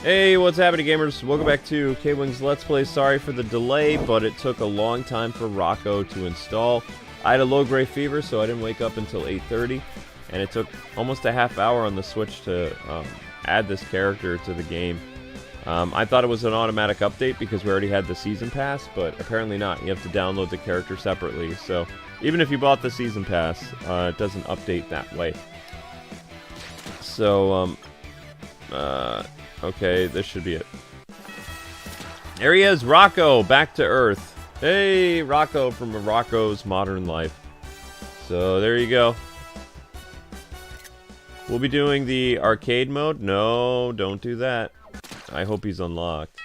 Hey, what's happening, gamers? Welcome back to KwingsLetsPlays. Sorry for the delay, but it took a long time for Rocko to install. I had a low-grade fever, so I didn't wake up until 8:30, and it took almost a half hour on the Switch to add this character to the game. I thought it was an automatic update because we already had the Season Pass, but apparently not. You have to download the character separately, so even if you bought the Season Pass, it doesn't update that way. So, okay, this should be it. There he is, Rocko, back to Earth. Hey, Rocko from Rocko's Modern Life. So, there you go. We'll be doing the arcade mode. No, don't do that. I hope he's unlocked.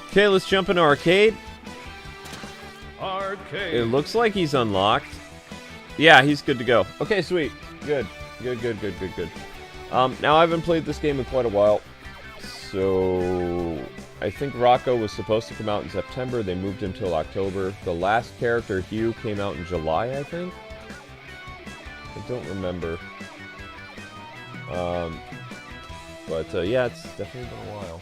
Okay, let's jump into arcade. Arcade. It looks like he's unlocked. Yeah, he's good to go. Okay, sweet. Good. Good. Now I haven't played this game in quite a while, so I think Rocko was supposed to come out in September. They moved him till October. The last character, Hugh, came out in July, I think. I don't remember. But yeah, it's definitely been a while.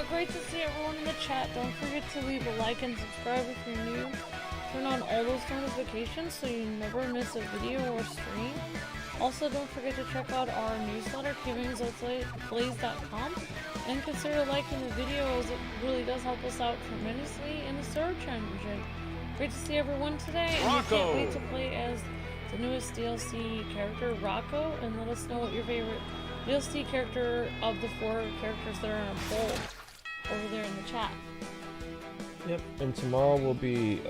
Great to see everyone in the chat. Don't forget to leave a like and subscribe if you're new. Turn on all those notifications so you never miss a video or stream. Also, don't forget to check out our newsletter, KwingsLetsPlays.com, and consider liking the video as it really does help us out tremendously in the search engine. Great to see everyone today, and we can't wait to play as the newest DLC character, Rocko, and let us know what your favorite DLC character of the 4 characters that are in a poll over there in the chat. Yep, and tomorrow will be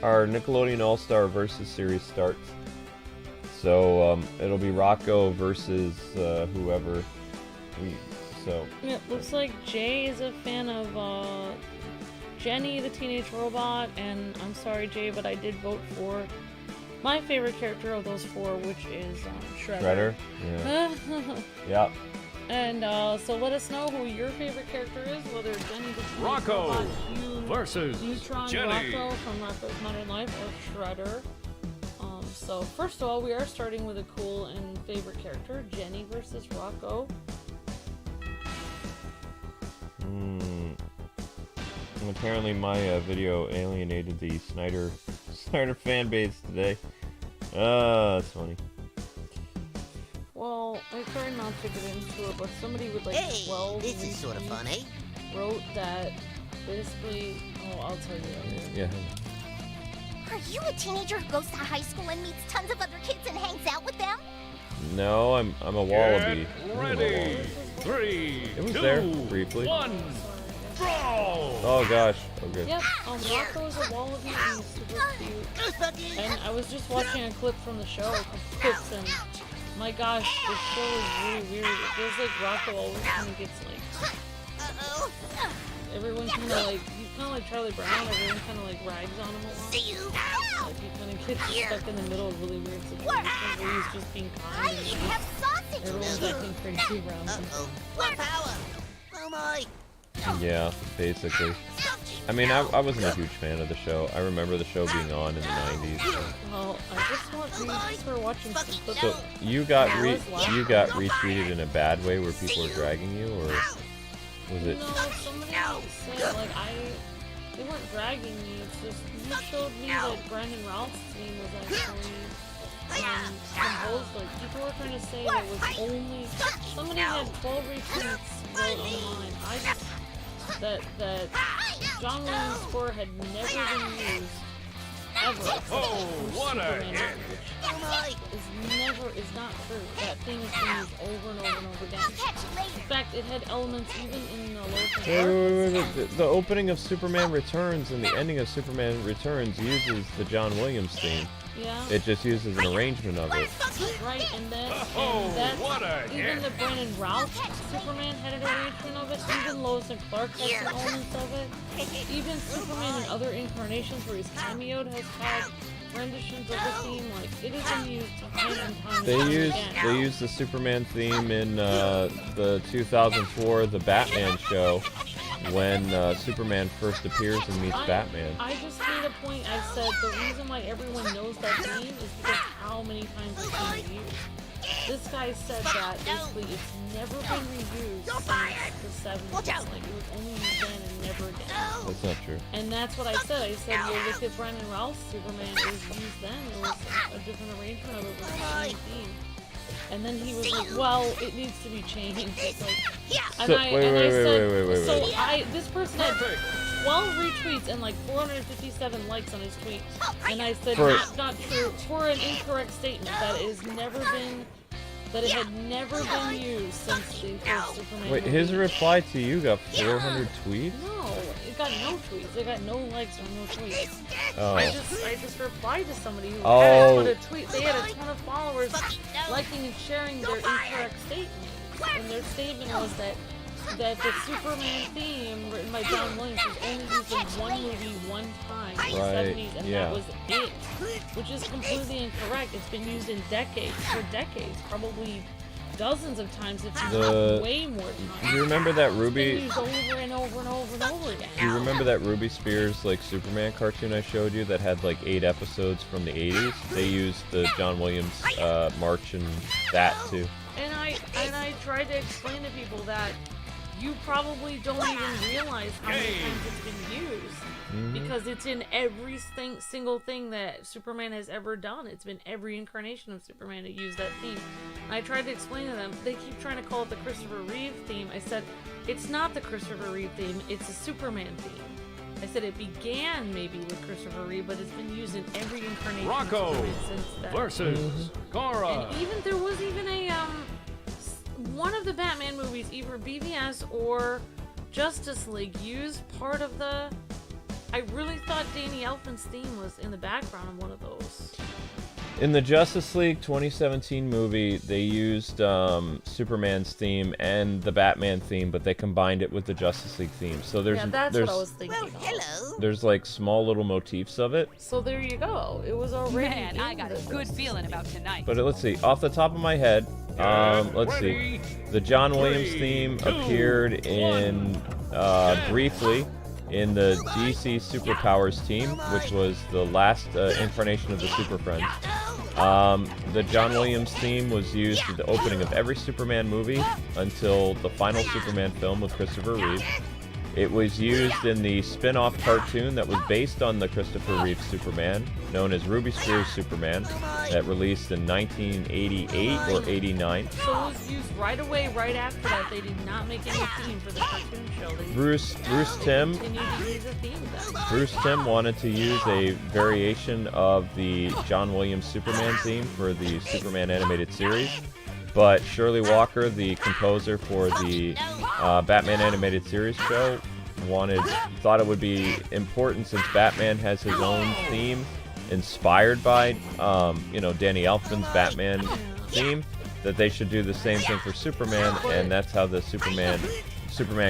our Nickelodeon All-Star Versus series starts. So it'll be Rocko versus whoever. So it looks like Jay is a fan of Jenny the Teenage Robot, and I'm sorry Jay, but I did vote for my favorite character of those 4, which is Shredder. Yeah. Yeah. And so let us know who your favorite character is, whether Jenny the Teenage Rocko Robot, Hugh, versus Neutron, Jenny. Rocko from Rocko's Modern Life, or Shredder. So first of all, we are starting with a cool and favorite character, Jenny versus Rocko. Apparently my video alienated the Snyder fan base today. That's funny. Well, I try not to get into it, but somebody with like 12 this is sort of fun, eh? wrote that basically. Oh, I'll tell you later. Yeah. Are you a teenager who goes to high school and meets tons of other kids and hangs out with them? No, I'm a wallaby. Get ready. 3, It was 2, there briefly. 1. Brawl. Oh gosh. Okay. Yep, Rocko is a wallaby and he's super cute. And I was just watching a clip from the show, a couple clips, and my gosh, this show is really weird. It feels like Rocko always kind of gets like, everyone kind of like, he's kind of like Charlie Brown, everyone kind of like rags on him a lot. Like he kind of gets stuck in the middle of really weird situations where he's just being kind and nice. Everyone's acting crazy around him. What power? Oh my! Yeah, basically. I mean, I wasn't a huge fan of the show. I remember the show being on in the 90s. So. Well, I just want you to start watching some clips. So you got retweeted in a bad way where people were dragging you, or was it? No, somebody said like they weren't dragging me. It's just you showed me that Brandon Ralph's team was actually composed. Like people were trying to say that it was only somebody had 12 retweets wrote online. I just that John Williams' score had never been used ever. Oh, what a hit! Which is not true. That thing has been used over and over and over again. In fact, it had elements even in the Lois. The opening of Superman Returns and the ending of Superman Returns uses the John Williams theme. Yeah. It just uses an arrangement of it. Right, and then what a even hit. the Brandon Routh Superman had an arrangement of it. Even Lois and Clark has some elements of it. Even Superman in other incarnations where he's cameoed has had renditions of the theme. Like it has been used time and time. They used the Superman theme in the 2004 The Batman show. when Superman first appears and meets Batman. I just made a point. I said the reason why everyone knows that theme is because how many times it's been reused. This guy said that basically it's never been reused since the 70s. Like it was only used then and never again. That's not true. And that's what I said. I said, well, look at Brandon Routh's Superman. It was used then. It was a different arrangement of it with the same theme. And then he was like, well, it needs to be changed. It's like, wait. This person had 12 retweets and like 457 likes on his tweet. And I said, that's not true. For an incorrect statement that it had never been used since the first Superman Wait, movie. his reply to you got 400 tweets? No, it got no tweets. It got no likes or no tweets. Oh. I just replied to somebody who had put a tweet. They had a ton of followers liking and sharing their incorrect statement. And their statement was that the Superman theme written by John Williams was only used in one movie one time in the 70s, and that was it. Which is completely incorrect. It's been used in for decades, probably dozens of times, if not way more than You remember that Ruby? It's been used over and over and over and over again. Do you remember that Ruby Spears like Superman cartoon I showed you that had like 8 episodes from the 80s? They used the John Williams march and that too. And I tried to explain to people that you probably don't even realize how many times it's been used. Because it's in every single thing that Superman has ever done. It's been every incarnation of Superman to use that theme. And I tried to explain to them, they keep trying to call it the Christopher Reeve theme. I said, it's not the Christopher Reeve theme, it's a Superman theme. I said it began maybe with Christopher Reeve, but it's been used in every incarnation Rocko of Superman since then. versus Kara. And there was even a one of the Batman movies, either BVS or Justice League, used part of the. I really thought Danny Elfman's theme was in the background of one of those. In the Justice League 2017 movie, they used Superman's theme and the Batman theme, but they combined it with the Justice League theme. So there's what I was thinking. Well, hello. There's like small little motifs of it. So there you go. It was already. Man, I got a good feeling about tonight. But let's see. Off the top of my head, let's see. The John Williams theme appeared in briefly in the DC Superpowers team, which was the last incarnation of the Super Friends. The John Williams theme was used at the opening of every Superman movie until the final Superman film with Christopher Reeve. It was used in the spin-off cartoon that was based on the Christopher Reeve Superman, known as Ruby Spears Superman, that released in 1988 or 89. So it was used right away, right after that. They did not make any theme for the cartoon show. Bruce Timm continued to use a theme then. Bruce Timm wanted to use a variation of the John Williams Superman theme for the Superman animated series, but Shirley Walker, the composer for the Batman animated series show, thought it would be important, since Batman has his own theme inspired by Danny Elfman's Batman theme, that they should do the same thing for Superman, and that's how the Superman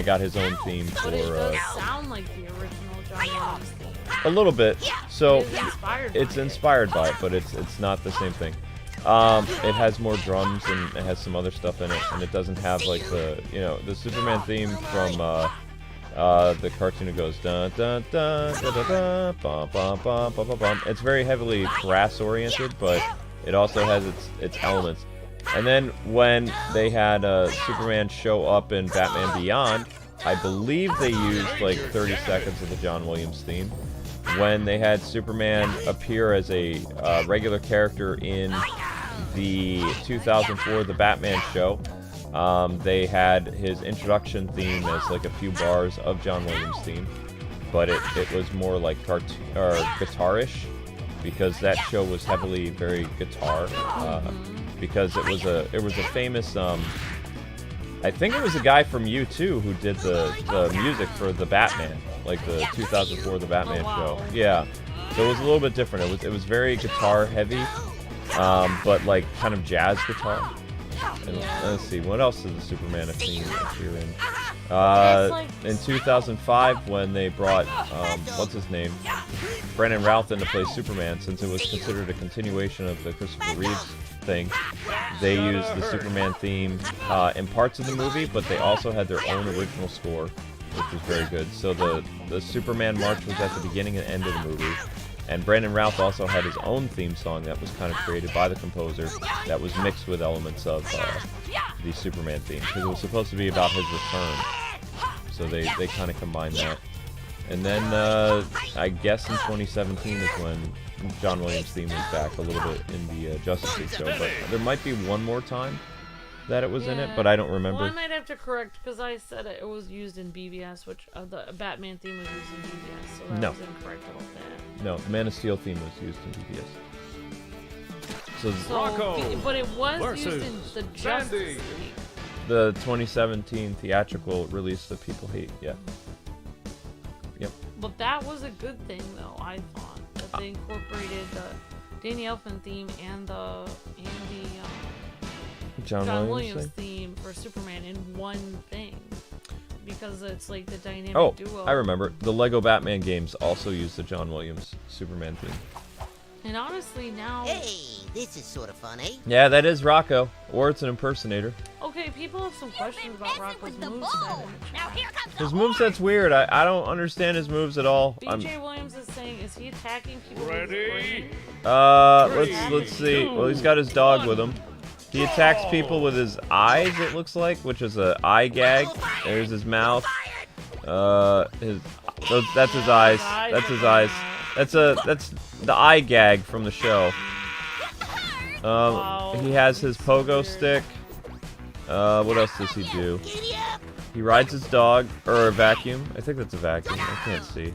got his own theme for. But it does sound like the original John Williams theme. A little bit. So It's inspired by it, but it's not the same thing. It has more drums and it has some other stuff in it, and it doesn't have like the Superman theme from the cartoon. It goes dun dun dun da da da bum bum bum bum bum bum. It's very heavily brass oriented, but it also has its elements. And then when they had Superman show up in Batman Beyond, I believe they used like 30 seconds of the John Williams theme. When they had Superman appear as a regular character in the 2004 The Batman show, they had his introduction theme as like a few bars of John Williams' theme, but it was more like guitarish, because that show was heavily very guitar, because it was a famous I think it was a guy from U2 who did the music for the Batman, like the 2004 The Batman show. Yeah, so it was a little bit different. It was very guitar heavy, but like kind of jazz guitar. And let's see, what else did the Superman theme appear in? In 2005, when they brought what's his name, Brandon Routh in to play Superman, since it was considered a continuation of the Christopher Reeves thing, they used the Superman theme in parts of the movie, but they also had their own original score which was very good. So the Superman march was at the beginning and end of the movie. And Brandon Routh also had his own theme song that was kind of created by the composer that was mixed with elements of the Superman theme. Because it was supposed to be about his return. So they kind of combined that. And then I guess in 2017 is when John Williams' theme was back a little bit in the Justice League show. But there might be one more time that it was in it, but I don't remember. Well, I might have to correct because I said it was used in BVS, which the Batman theme was used in BVS, so that was incorrect about that. No, the Man of Steel theme was used in BVS. So Rocko but it was used in the Justice League. The 2017 theatrical release that people hate, yeah. Yep. But that was a good thing, though, I thought, that they incorporated the Danny Elfman theme and the John Williams theme for Superman in one thing. Because it's like the dynamic duo. I remember. The Lego Batman games also use the John Williams Superman theme. And honestly, now... Hey, this is sort of fun, eh? Yeah, that is Rocko. Or it's an impersonator. Okay, people have some questions about Rocko's moveset. His moveset's weird. I don't understand his moves at all. BJ Williams is saying, is he attacking people with his Ready? brain? Let's see. Well, he's got his dog with him. He attacks people with his eyes, it looks like, which is a eye gag. There's his mouth. That's his eyes. That's his eyes. That's the eye gag from the show. He has his pogo stick. What else does he do? He rides his dog, or a vacuum. I think that's a vacuum. I can't see.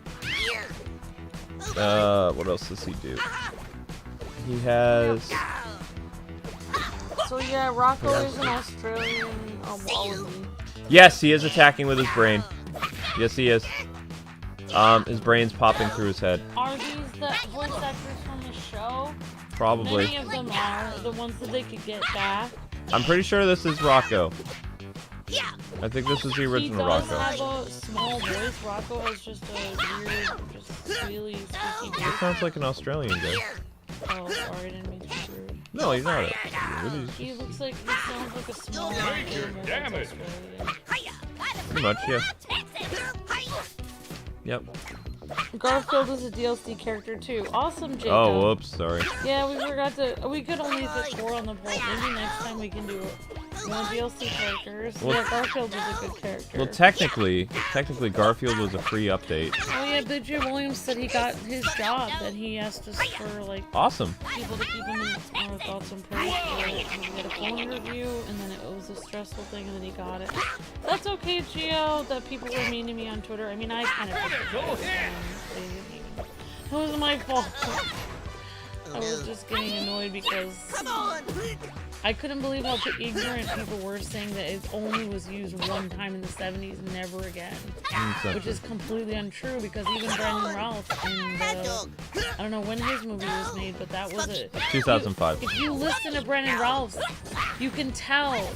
What else does he do? He has... So yeah, Rocko is an Australian wallaby. Yes, he is attacking with his brain. Yes, he is. His brain's popping through his head. Are these the voice actors from the show? Probably. Many of them are. The ones that they could get back. I'm pretty sure this is Rocko. I think this is the original Rocko. He Rocko. does have a small voice. Rocko has just a weird, just really squeaky It voice. sounds like an Australian guy. Oh, sorry, I didn't mean to be rude. No, he's not. He looks like, he sounds like a small animal damage. that's Australian. Pretty much, yeah. Yep. Garfield is a DLC character too. Awesome, Jacob. Oh, whoops, sorry. Yeah, we forgot to. We could only fit 4 on the board. Maybe next time we can do more DLC characters. Well, yeah, Garfield is a good character. Well, technically Garfield was a free update. Oh yeah, BJ Williams said he got his job. That he asked us for like Awesome. people to keep him in our thoughts and prayers. He had a phone interview, and then it was a stressful thing, and then he got it. That's okay, Gio. That people were mean to me on Twitter. I mean, I kind of. It was my fault. I was just getting annoyed because I couldn't believe how ignorant people were saying that it only was used one time in the 70s, never again. Which is completely untrue because even Brandon Routh in the, I don't know when his movie was made, but that was it. 2005. If you listen to Brandon Routh, you can tell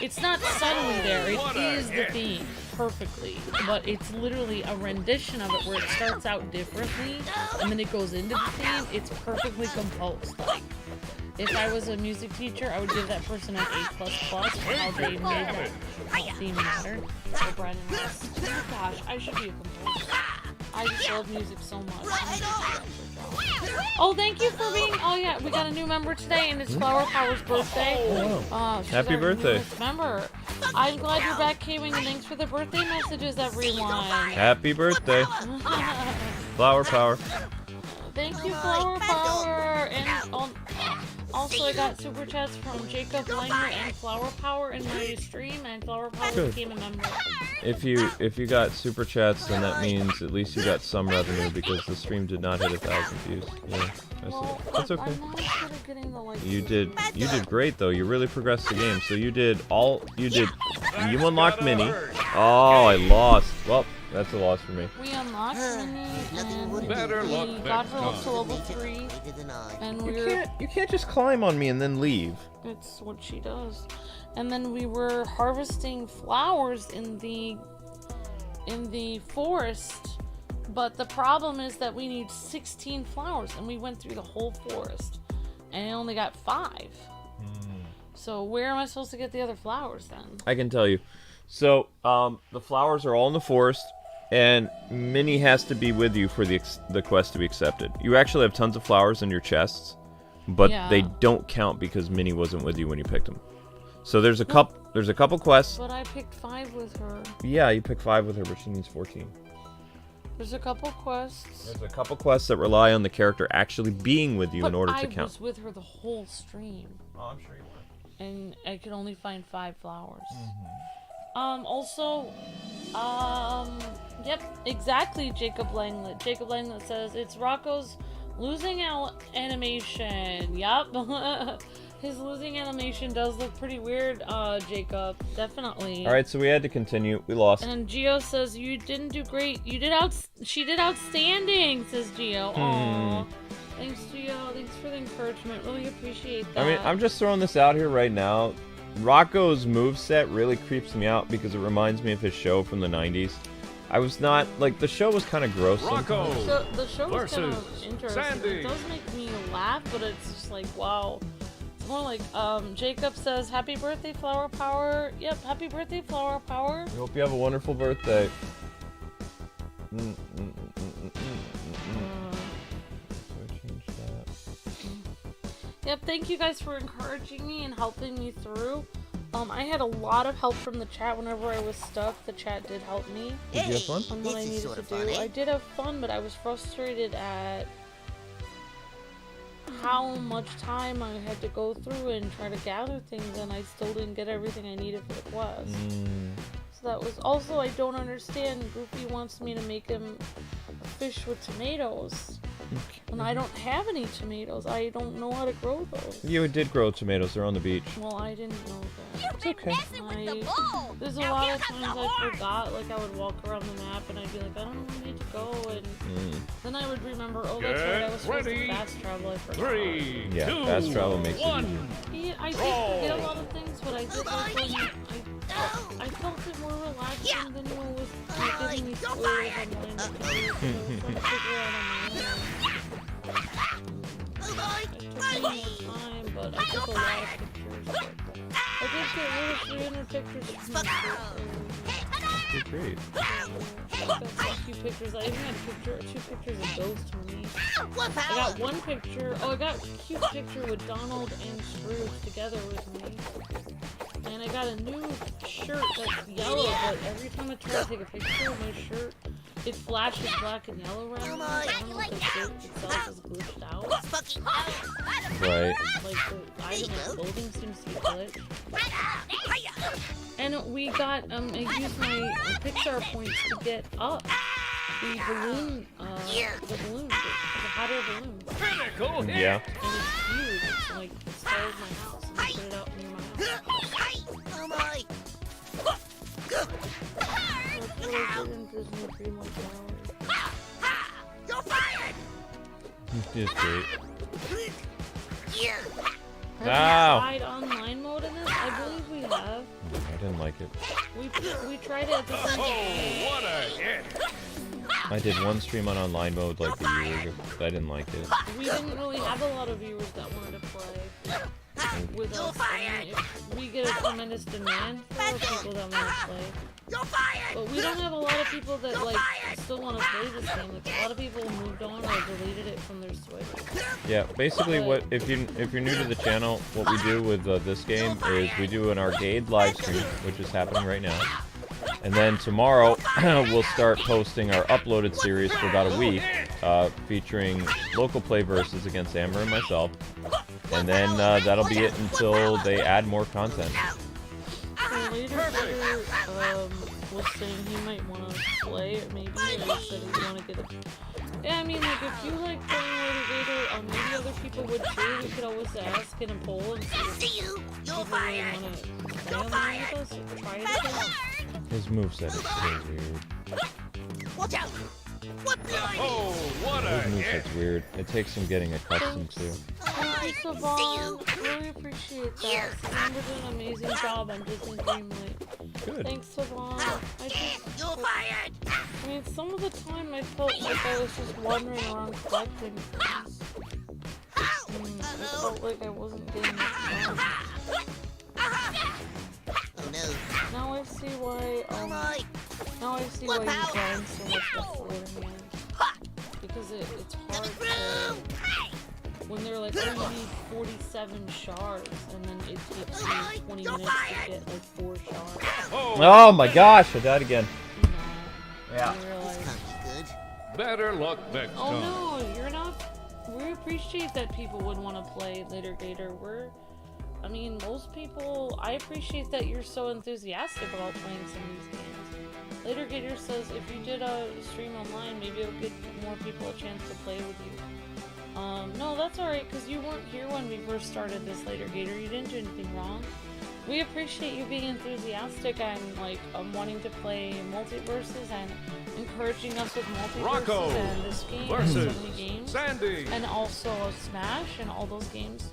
it's not subtly there. It is the theme perfectly, but it's literally a rendition of it where it starts out differently and then it goes into the theme. It's perfectly composed. Like, if I was a music teacher, I would give that person an A++ for how they made that theme matter. So Brandon Routh. Oh gosh, I should be a composer. I just love music so much. Oh, thank you for being. Oh yeah, we got a new member today, and it's Flower Power's birthday. She's Happy our birthday. newest member. I'm glad you're back, Kwing, and thanks for the birthday messages, everyone. Happy birthday. Flower Power. Thank you, Flower Power. And also, I got super chats from Jacob Langer and Flower Power in my stream, and Flower Power Good. became a member. If you got super chats, then that means at least you got some revenue because the stream did not hit 1,000 views. Yeah, that's okay. I'm not good at getting the likes. You did great though. You really progressed the game. So you unlocked Mini. Oh, I lost. Well, that's a loss for me. We unlocked Mini, and Better luck we got next her up to time. level 3, and You can't just climb on me and then leave. it's what she does. And then we were harvesting flowers in the forest, but the problem is that we need 16 flowers, and we went through the whole forest, and I only got 5. So where am I supposed to get the other flowers then? I can tell you. So, the flowers are all in the forest, and Minnie has to be with you for the quest to be accepted. You actually have tons of flowers in your chests, but they don't count because Minnie wasn't with you when you picked them. So there's a couple quests. But I picked 5 with her. Yeah, you pick 5 with her, but she needs 14. There's a couple quests. There's a couple quests that rely on the character actually being with you in order to count. I was with her the whole stream. Oh, I'm sure you were. And I could only find 5 flowers. Mm-hmm. Yep, exactly, Jacob Langlet. Jacob Langlet says, it's Rocko's losing animation. Yup. His losing animation does look pretty weird, Jacob. Definitely. Alright, so we had to continue. We lost. And Gio says, you didn't do great. She did outstanding, says Gio. Aww. Thanks, Gio. Thanks for the encouragement. Really appreciate that. I mean, I'm just throwing this out here right now. Rocko's moveset really creeps me out because it reminds me of his show from the 90s. I was not, like, the show was kind of gross. Rocko So, the show was kind of versus interesting. Sandy. It does make me laugh, but it's just like, wow. It's more like, Jacob says, happy birthday, Flower Power. Yep, happy birthday, Flower Power. I hope you have a wonderful birthday. So I changed that. Yep, thank you guys for encouraging me and helping me through. I had a lot of help from the chat whenever I was stuck. The chat did help me Did you have fun? on what I This is needed sort to of do. funny. I did have fun, but I was frustrated at how much time I had to go through and try to gather things, and I still didn't get everything I needed for the quest. So that was also, I don't understand. Goofy wants me to make him a fish with tomatoes. And I don't have any tomatoes. I don't know how to grow those. You did grow tomatoes. They're on the beach. Well, I didn't know that. You've been messing with the ball. There's a lot of times I forgot, like I would walk around the map and I'd be like, I don't need to go, and then I would remember, oh, that's right, I was supposed to Ready. fast travel, I forgot. 3, Yeah, 2, fast travel makes it 1. Yeah, I did forget a lot of things, but I did like when I felt it more relaxing than what was like, giving me spoilers online. I was trying to figure out on my own. It took me more time, but I took a lot of pictures. I did get rid of 300 pictures from my birthday. Good great. I got a few pictures. I even had two pictures of Ghost for me. I got one picture. Oh, I got a cute picture with Donald and Scrooge together with me. And I got a new shirt that's yellow, but every time I try to take a picture of my shirt, it flashes black and yellow around me. I don't know if the shirt itself is glitched out. Right. Like the item of clothing seems to be glitched. And we got, I used my Pixar points to get up the balloon, the hot air balloon. Pinnacle hit. Yeah. And it's huge. It's like the size of my house. And I put it out near my house. Oh my! That's what I did in Disney Dreamlight Valley. You're fired! It's great. Have we Ow. tried online mode in this? I believe we have. I didn't like it. We tried it at the same Oh, time. what a hit. I did one stream on online mode like a year ago. I didn't like it. We didn't really have a lot of viewers that wanted to play with us. I mean, we get a tremendous demand for people that want to play. You're fired! But we don't have a lot of people that like still want to play this game. Like a lot of people moved on or deleted it from their Switch. Yeah, basically what if you're new to the channel, what we do with this game is we do an arcade live stream, which is happening right now. And then tomorrow we'll start posting our uploaded series for about a week, featuring local play versus against Amber and myself. And then that'll be it until they add more content. So later, Peter was saying he might want to play it, maybe, or he said he'd want to get it. Yeah, I mean, like, if you like playing later, maybe other people would too. We could always ask in a poll and see if people really want to play online with us. Try it again. His moveset is so weird. Watch out! What the? Oh, what a His hit. moveset's weird. It takes some getting accustomed to. Thank you, Savon. Really appreciate that. Savon did an amazing job on Disney Dreamlight. Good. Thanks, Savon. You're fired! I mean, some of the time I felt like I was just wandering around collecting things. I felt like I wasn't getting much done. Oh no. Now I see why, now I see why you grind so much beforehand. Because it's hard to, when they're like, oh, you need 47 shards, and then it takes you 20 minutes to get like 4 shards. Oh my gosh, I died again. Yeah. Better luck next time. Oh no, you're not. We appreciate that people would want to play Later Gator. I mean, most people, I appreciate that you're so enthusiastic about playing some of these games. Later Gator says if you did a stream online, maybe it'll give more people a chance to play with you. No, that's alright, because you weren't here when we first started this, Later Gator. You didn't do anything wrong. We appreciate you being enthusiastic and, like, wanting to play multiverses and encouraging us with multiverses Rocko and this game versus and so many games. Sandy. And also Smash and all those games.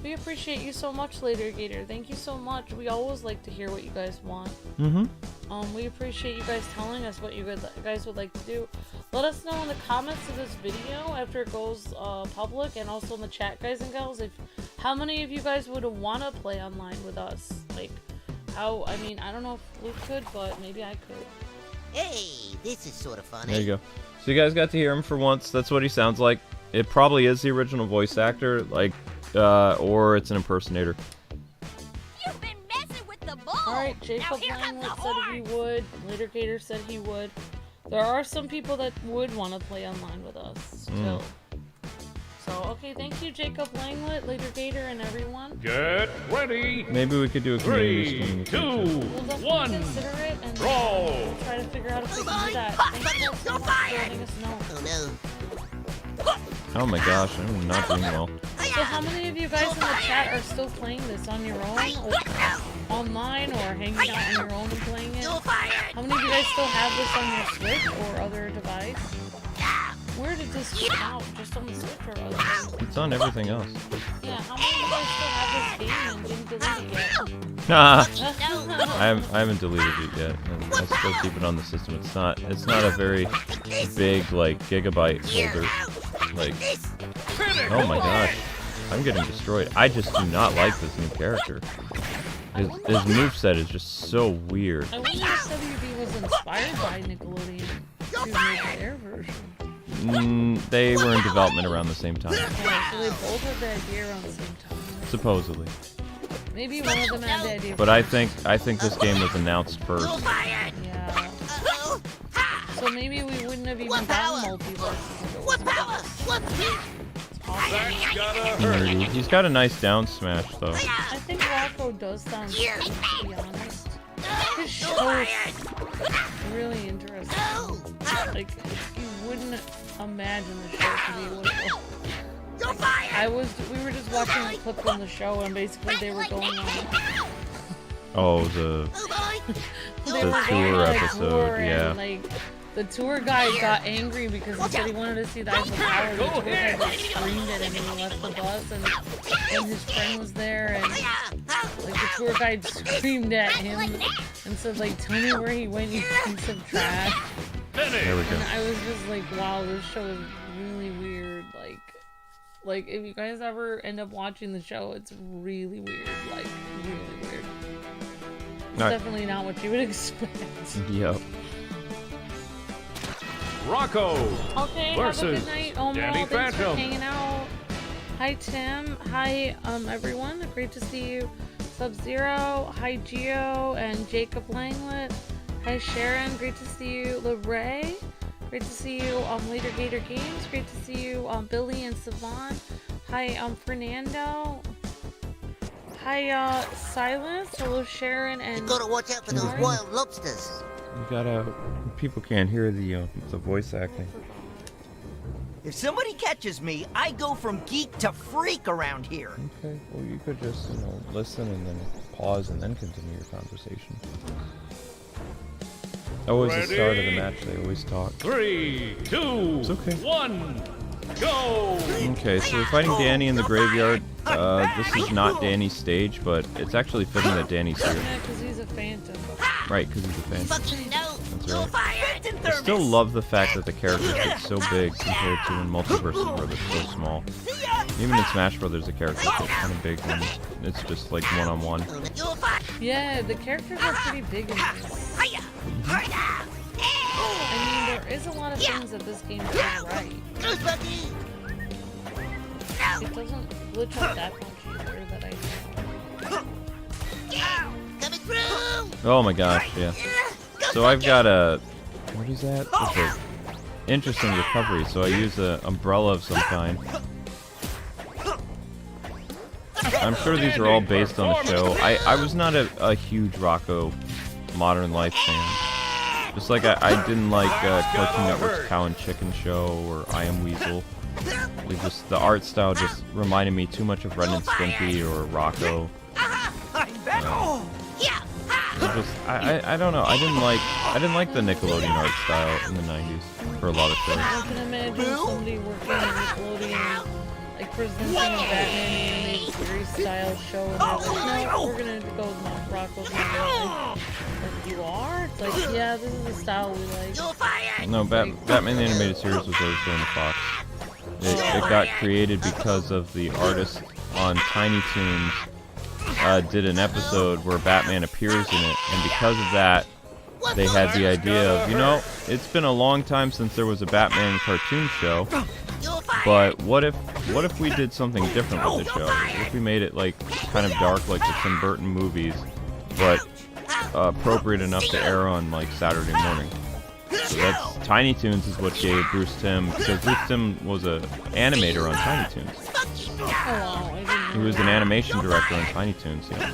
We appreciate you so much, Later Gator. Thank you so much. We always like to hear what you guys want. We appreciate you guys telling us what you guys would like to do. Let us know in the comments of this video after it goes public, and also in the chat, guys and gals, how many of you guys would want to play online with us. Like, I mean, I don't know if Luke could, but maybe I could. Hey, this is sort of funny. There you go. So you guys got to hear him for once. That's what he sounds like. It probably is the original voice actor, like, or it's an impersonator. You've been messing with the ball. Alright, Jacob Langlet said he would. Later Gator said he would. There are some people that would want to play online with us still. So, okay, thank you, Jacob Langlet, Later Gator, and everyone. Get ready. Maybe we could do a community stream in the 3, 2, future. We'll definitely 1. consider it and Roll. try to figure out if we can do that. Thank you guys so much for letting us know. Oh no. Oh my gosh, I'm not doing well. So how many of you guys in the chat are still playing this on your own, or online, or hanging out on your own and playing it? How many of you guys still have this on your Switch or other device? Where did this come out? Just on the Switch or other? It's on everything else. Yeah, how many of you guys still have this game and didn't delete it yet? Nah, I haven't deleted it yet. And I still keep it on the system. It's not a very big, like, gigabyte folder. Like, oh my gosh, I'm getting destroyed. I just do not like this new character. His moveset is just so weird. I wonder if WB was inspired by Nickelodeon to make their version. They were in development around the same time. Yeah, so they both had the idea around the same time. Supposedly. Maybe one of them had the idea. But I think this game was announced first. Yeah. So maybe we wouldn't have even gotten multiverses if it wasn't for this. That's gotta hurt. Nerdy. He's got a nice down smash though. I think Rocko does sound cool, to be honest. His show is really interesting. Like, you wouldn't imagine the show to be what it was. We were just watching a clip from the show, and basically they were going on. Oh, the tour episode, yeah. And, like, the tour guide got angry because he said he wanted to see the Eiffel Tower. The tour guide like, screamed at him when he left the bus, and his friend was there, and like the tour guide screamed at him and said, like, "Tell me where he went, you piece of trash." There we go. And I was just like, wow, this show is really weird. Like if you guys ever end up watching the show, it's really weird. Like, really weird. It's definitely not what you would expect. Yep. Rocko Okay, versus have a good night, Omo. Danny Thanks for Phantom. hanging out. Hi, Tim. Hi, everyone. Great to see you. Sub-Zero. Hi, Gio and Jacob Langlet. Hi, Sharon. Great to see you. LeRae. Great to see you. Later Gator Games. Great to see you. Billy and Savon. Hi, Fernando. Hi, Silence. Hello, Sharon and. You gotta watch out for those wild lobsters. You gotta. People can't hear the voice acting. If somebody catches me, I go from geek to freak around here. Okay. Well, you could just listen and then pause and then continue your conversation. Always the start of the match. They always talk. 3, 2, It's okay. 1, go! Okay, so we're fighting Danny in the graveyard. This is not Danny's stage, but it's actually fitting that Danny's here. Yeah, because he's a phantom. Right, because he's a fan. Fucking no. That's That's right. I still love the fact that the characters get so big compared to in Multiverses where they're so small. Even in Smash Brothers, the characters get kind of big when it's just like one-on-one. Yeah, the characters are pretty big in this. I mean, there is a lot of things that this game does right. It doesn't glitch out that much either that I know. Oh my gosh, yeah. So I've got a... What is that? It's a interesting recovery, so I use an umbrella of some kind. I'm sure these are all based on the show. I was not a huge Rocko Modern Life fan. Just like I didn't like Cartoon Network's Cow and Chicken show or I Am Weasel. The art style just reminded me too much of Ren and Stimpy or Rocko. I don't know. I didn't like the Nickelodeon art style in the 90s for a lot of shows. I can imagine somebody working at Nickelodeon, like presenting a Batman animated series style show, and they're like, no, we're gonna go with Rocko's Modern. Like, you are? It's like, yeah, this is the style we like. No, Batman the Animated Series was always shown to Fox. It got created because of the artist on Tiny Toons did an episode where Batman appears in it, and because of that, they had the idea of, you know, it's been a long time since there was a Batman cartoon show, but what if we did something different with the show? What if we made it like kind of dark like the Tim Burton movies, but appropriate enough to air on like Saturday morning? So that's Tiny Toons is what gave Bruce Timm, because Bruce Timm was an animator on Tiny Toons. He was an animation director on Tiny Toons, yeah.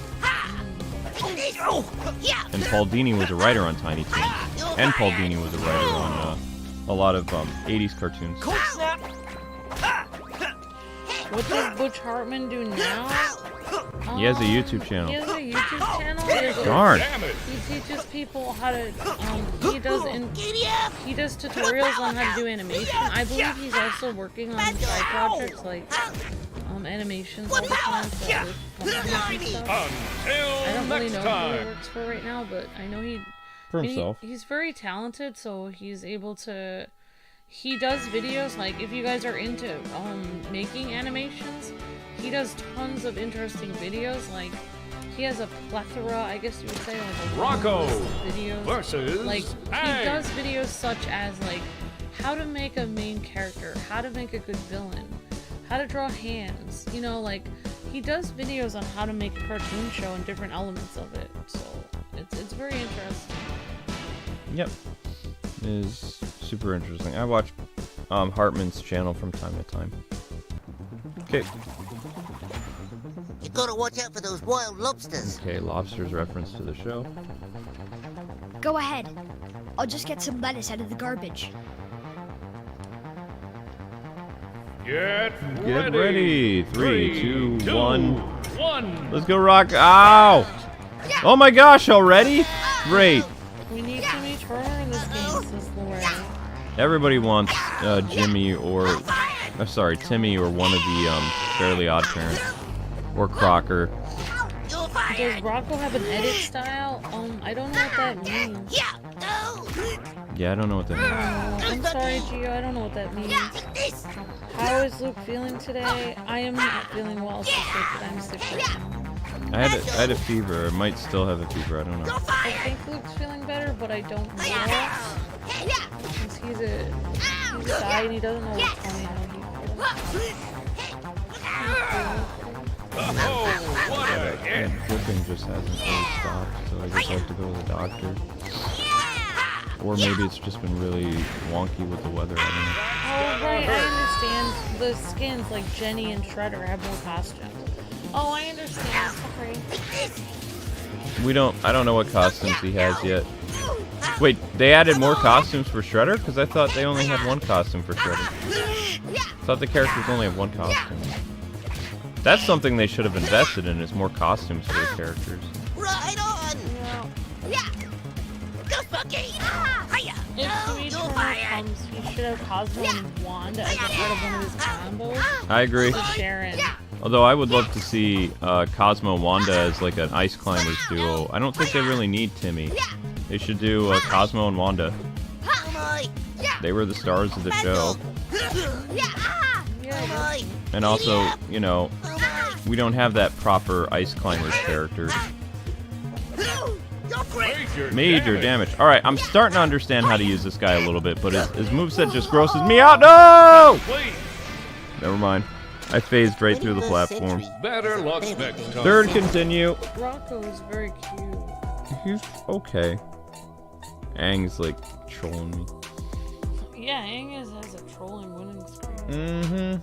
And Paul Dini was a writer on Tiny Toons. And Paul Dini was a writer on a lot of 80s cartoons. What does Butch Hartman do now? He has a YouTube channel. He has a YouTube channel? Darn. He teaches people how to, he does tutorials on how to do animation. I believe he's also working on side projects like animations all the time. So with companies and stuff. I don't really know who he works for right now, but I know For himself. He's very talented, so he's able to. He does videos, like if you guys are into making animations, he does tons of interesting videos. Like he has a plethora, I guess you would say, like a Rocko videos. versus like Aang. he does videos such as like how to make a main character, how to make a good villain, how to draw hands. You know, like he does videos on how to make a cartoon show and different elements of it. So it's very interesting. Yep. It is super interesting. I watch Hartman's channel from time to time. Okay. You gotta watch out for those wild lobsters. Okay, lobster's reference to the show. Go ahead. I'll just get some lettuce out of the garbage. Get ready. 3, 2, 1. 1. Let's go, Rock. Ow! Oh my gosh, already? Great. We need Timmy Turner in this game, says Lorraine. Everybody wants Timmy or one of the Fairly Odd Parents. Or Crocker. Does Rocko have an edit style? I don't know what that means. Yeah, I don't know what that means. I'm sorry, Gio, I don't know what that means. How is Luke feeling today? I am not feeling well, so I'm sick right now. I had a fever. I might still have a fever. I don't know. I think Luke's feeling better, but I don't know. Because he's a guy and he doesn't know what's going on. And dripping just hasn't really stopped, so I guess I have to go to the doctor. Or maybe it's just been really wonky with the weather. I don't know. Oh, right, I understand. The skins, like Jenny and Shredder, have more costumes. Oh, I understand. Sorry. I don't know what costumes he has yet. Wait, they added more costumes for Shredder? Because I thought they only had one costume for Shredder. I thought the characters only have one costume. That's something they should have invested in, is more costumes for the characters. Right on! If Timmy Turner comes, he should have Cosmo and Wanda as a part of one of his combos. I agree. With Sharon. Although I would love to see Cosmo and Wanda as like an Ice Climbers duo. I don't think they really need Timmy. They should do Cosmo and Wanda. Oh my! They were the stars of the show. Oh my! And also, you know, we don't have that proper Ice Climbers character. You're great! Major damage. Alright, I'm starting to understand how to use this guy a little bit, but his moveset just grosses me out. No! Never mind. I phased right through the platform. Better luck next time. Third continue. Rocko is very cute. He's okay. Aang's like trolling me. Yeah, Aang has a trolling winning streak. Mm-hmm.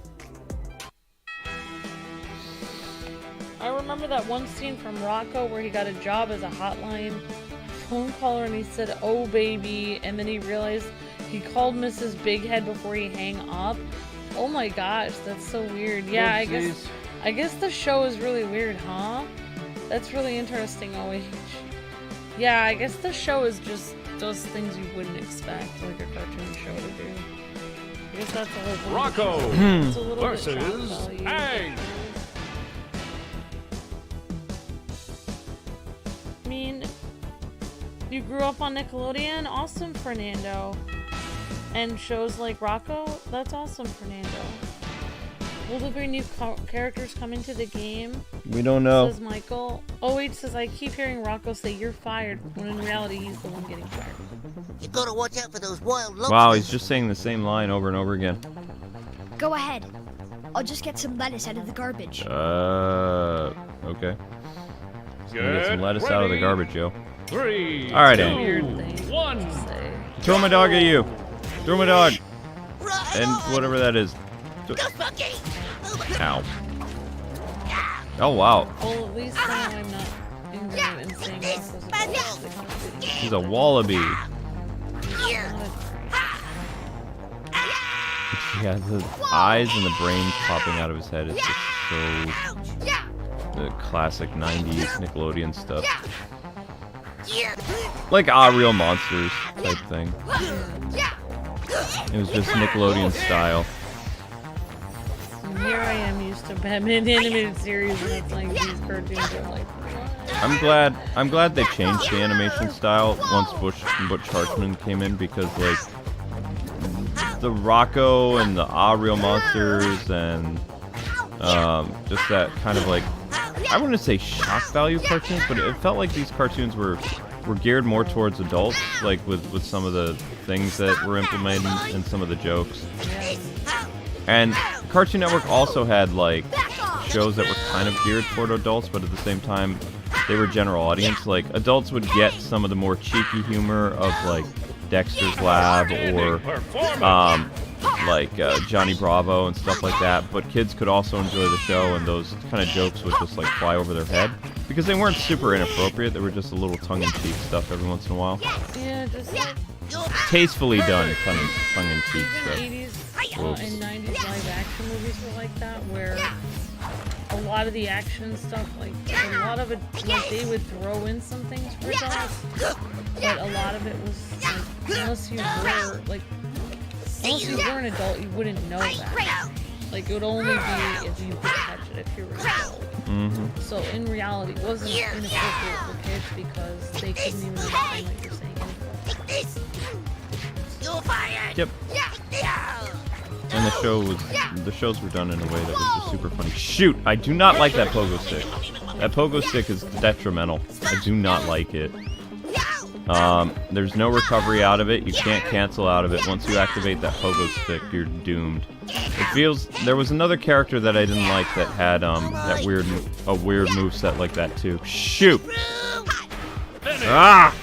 I remember that one scene from Rocko where he got a job as a hotline phone caller and he said, "Oh baby," and then he realized he called Mrs. Bighead before he hang up. Oh my gosh, that's so weird. Yeah, I guess the show is really weird, huh? That's really interesting, OH. Yeah, I guess the show is just does things you wouldn't expect like a cartoon show to do. I guess that's the whole point. Rocko It's a little bit shock versus value. Aang. I mean, you grew up on Nickelodeon? Awesome, Fernando. And shows like Rocko? That's awesome, Fernando. Will there be new characters coming to the game? We don't know. Says Michael. OH says, I keep hearing Rocko say, "You're fired," when in reality he's the one getting fired. You gotta watch out for those wild lobsters. Wow, he's just saying the same line over and over again. Go ahead. I'll just get some lettuce out of the garbage. Okay. He's gonna get some lettuce out of the garbage, yo. 3, All right, 2, Aang. 1. Say. Throw my dog at you. Throw my dog. Right And on. whatever that is. Go, Monkey! Ow. Oh, wow. Well, at least now I'm not ignorant and saying Rocko's a bullshit. He's a wallaby. Yeah, the eyes and the brains popping out of his head is just so the classic 90s Nickelodeon stuff. Like Real Monsters type thing. It was just Nickelodeon style. And here I am used to Batman animated series and it's like these cartoons are like, I'm glad they changed the animation style once Butch Hartman came in, because like the Rocko and the Real Monsters and just that kind of like, I wouldn't say shock value cartoons, but it felt like these cartoons were geared more towards adults, like with some of the things that were implemented and some of the jokes. And Cartoon Network also had like shows that were kind of geared toward adults, but at the same time they were general audience. Like adults would get some of the more cheeky humor of like Dexter's Lab or like Johnny Bravo and stuff like that, but kids could also enjoy the show, and those kind of jokes would just like fly over their head because they weren't super inappropriate. They were just a little tongue-in-cheek stuff every once in a while. yeah, just like Tastefully done tongue-in-cheek stuff. 80s and 90s live action movies were like that, where a lot of the action stuff, like a lot of it, like they would throw in some things for adults, but a lot of it was like, unless you were an adult, you wouldn't know that. Like it would only be if you could catch it if you were an adult. Mm-hmm. So in reality, it wasn't inappropriate for kids because they couldn't even understand what you're saying anymore. You're fired! Yep. And the shows were done in a way that was just super funny. Shoot! I do not like that pogo stick. That pogo stick is detrimental. I do not like it. There's no recovery out of it. You can't cancel out of it. Once you activate that pogo stick, you're doomed. It feels... There was another character that I didn't like that had that weird moveset like that too. Shoot! Ah!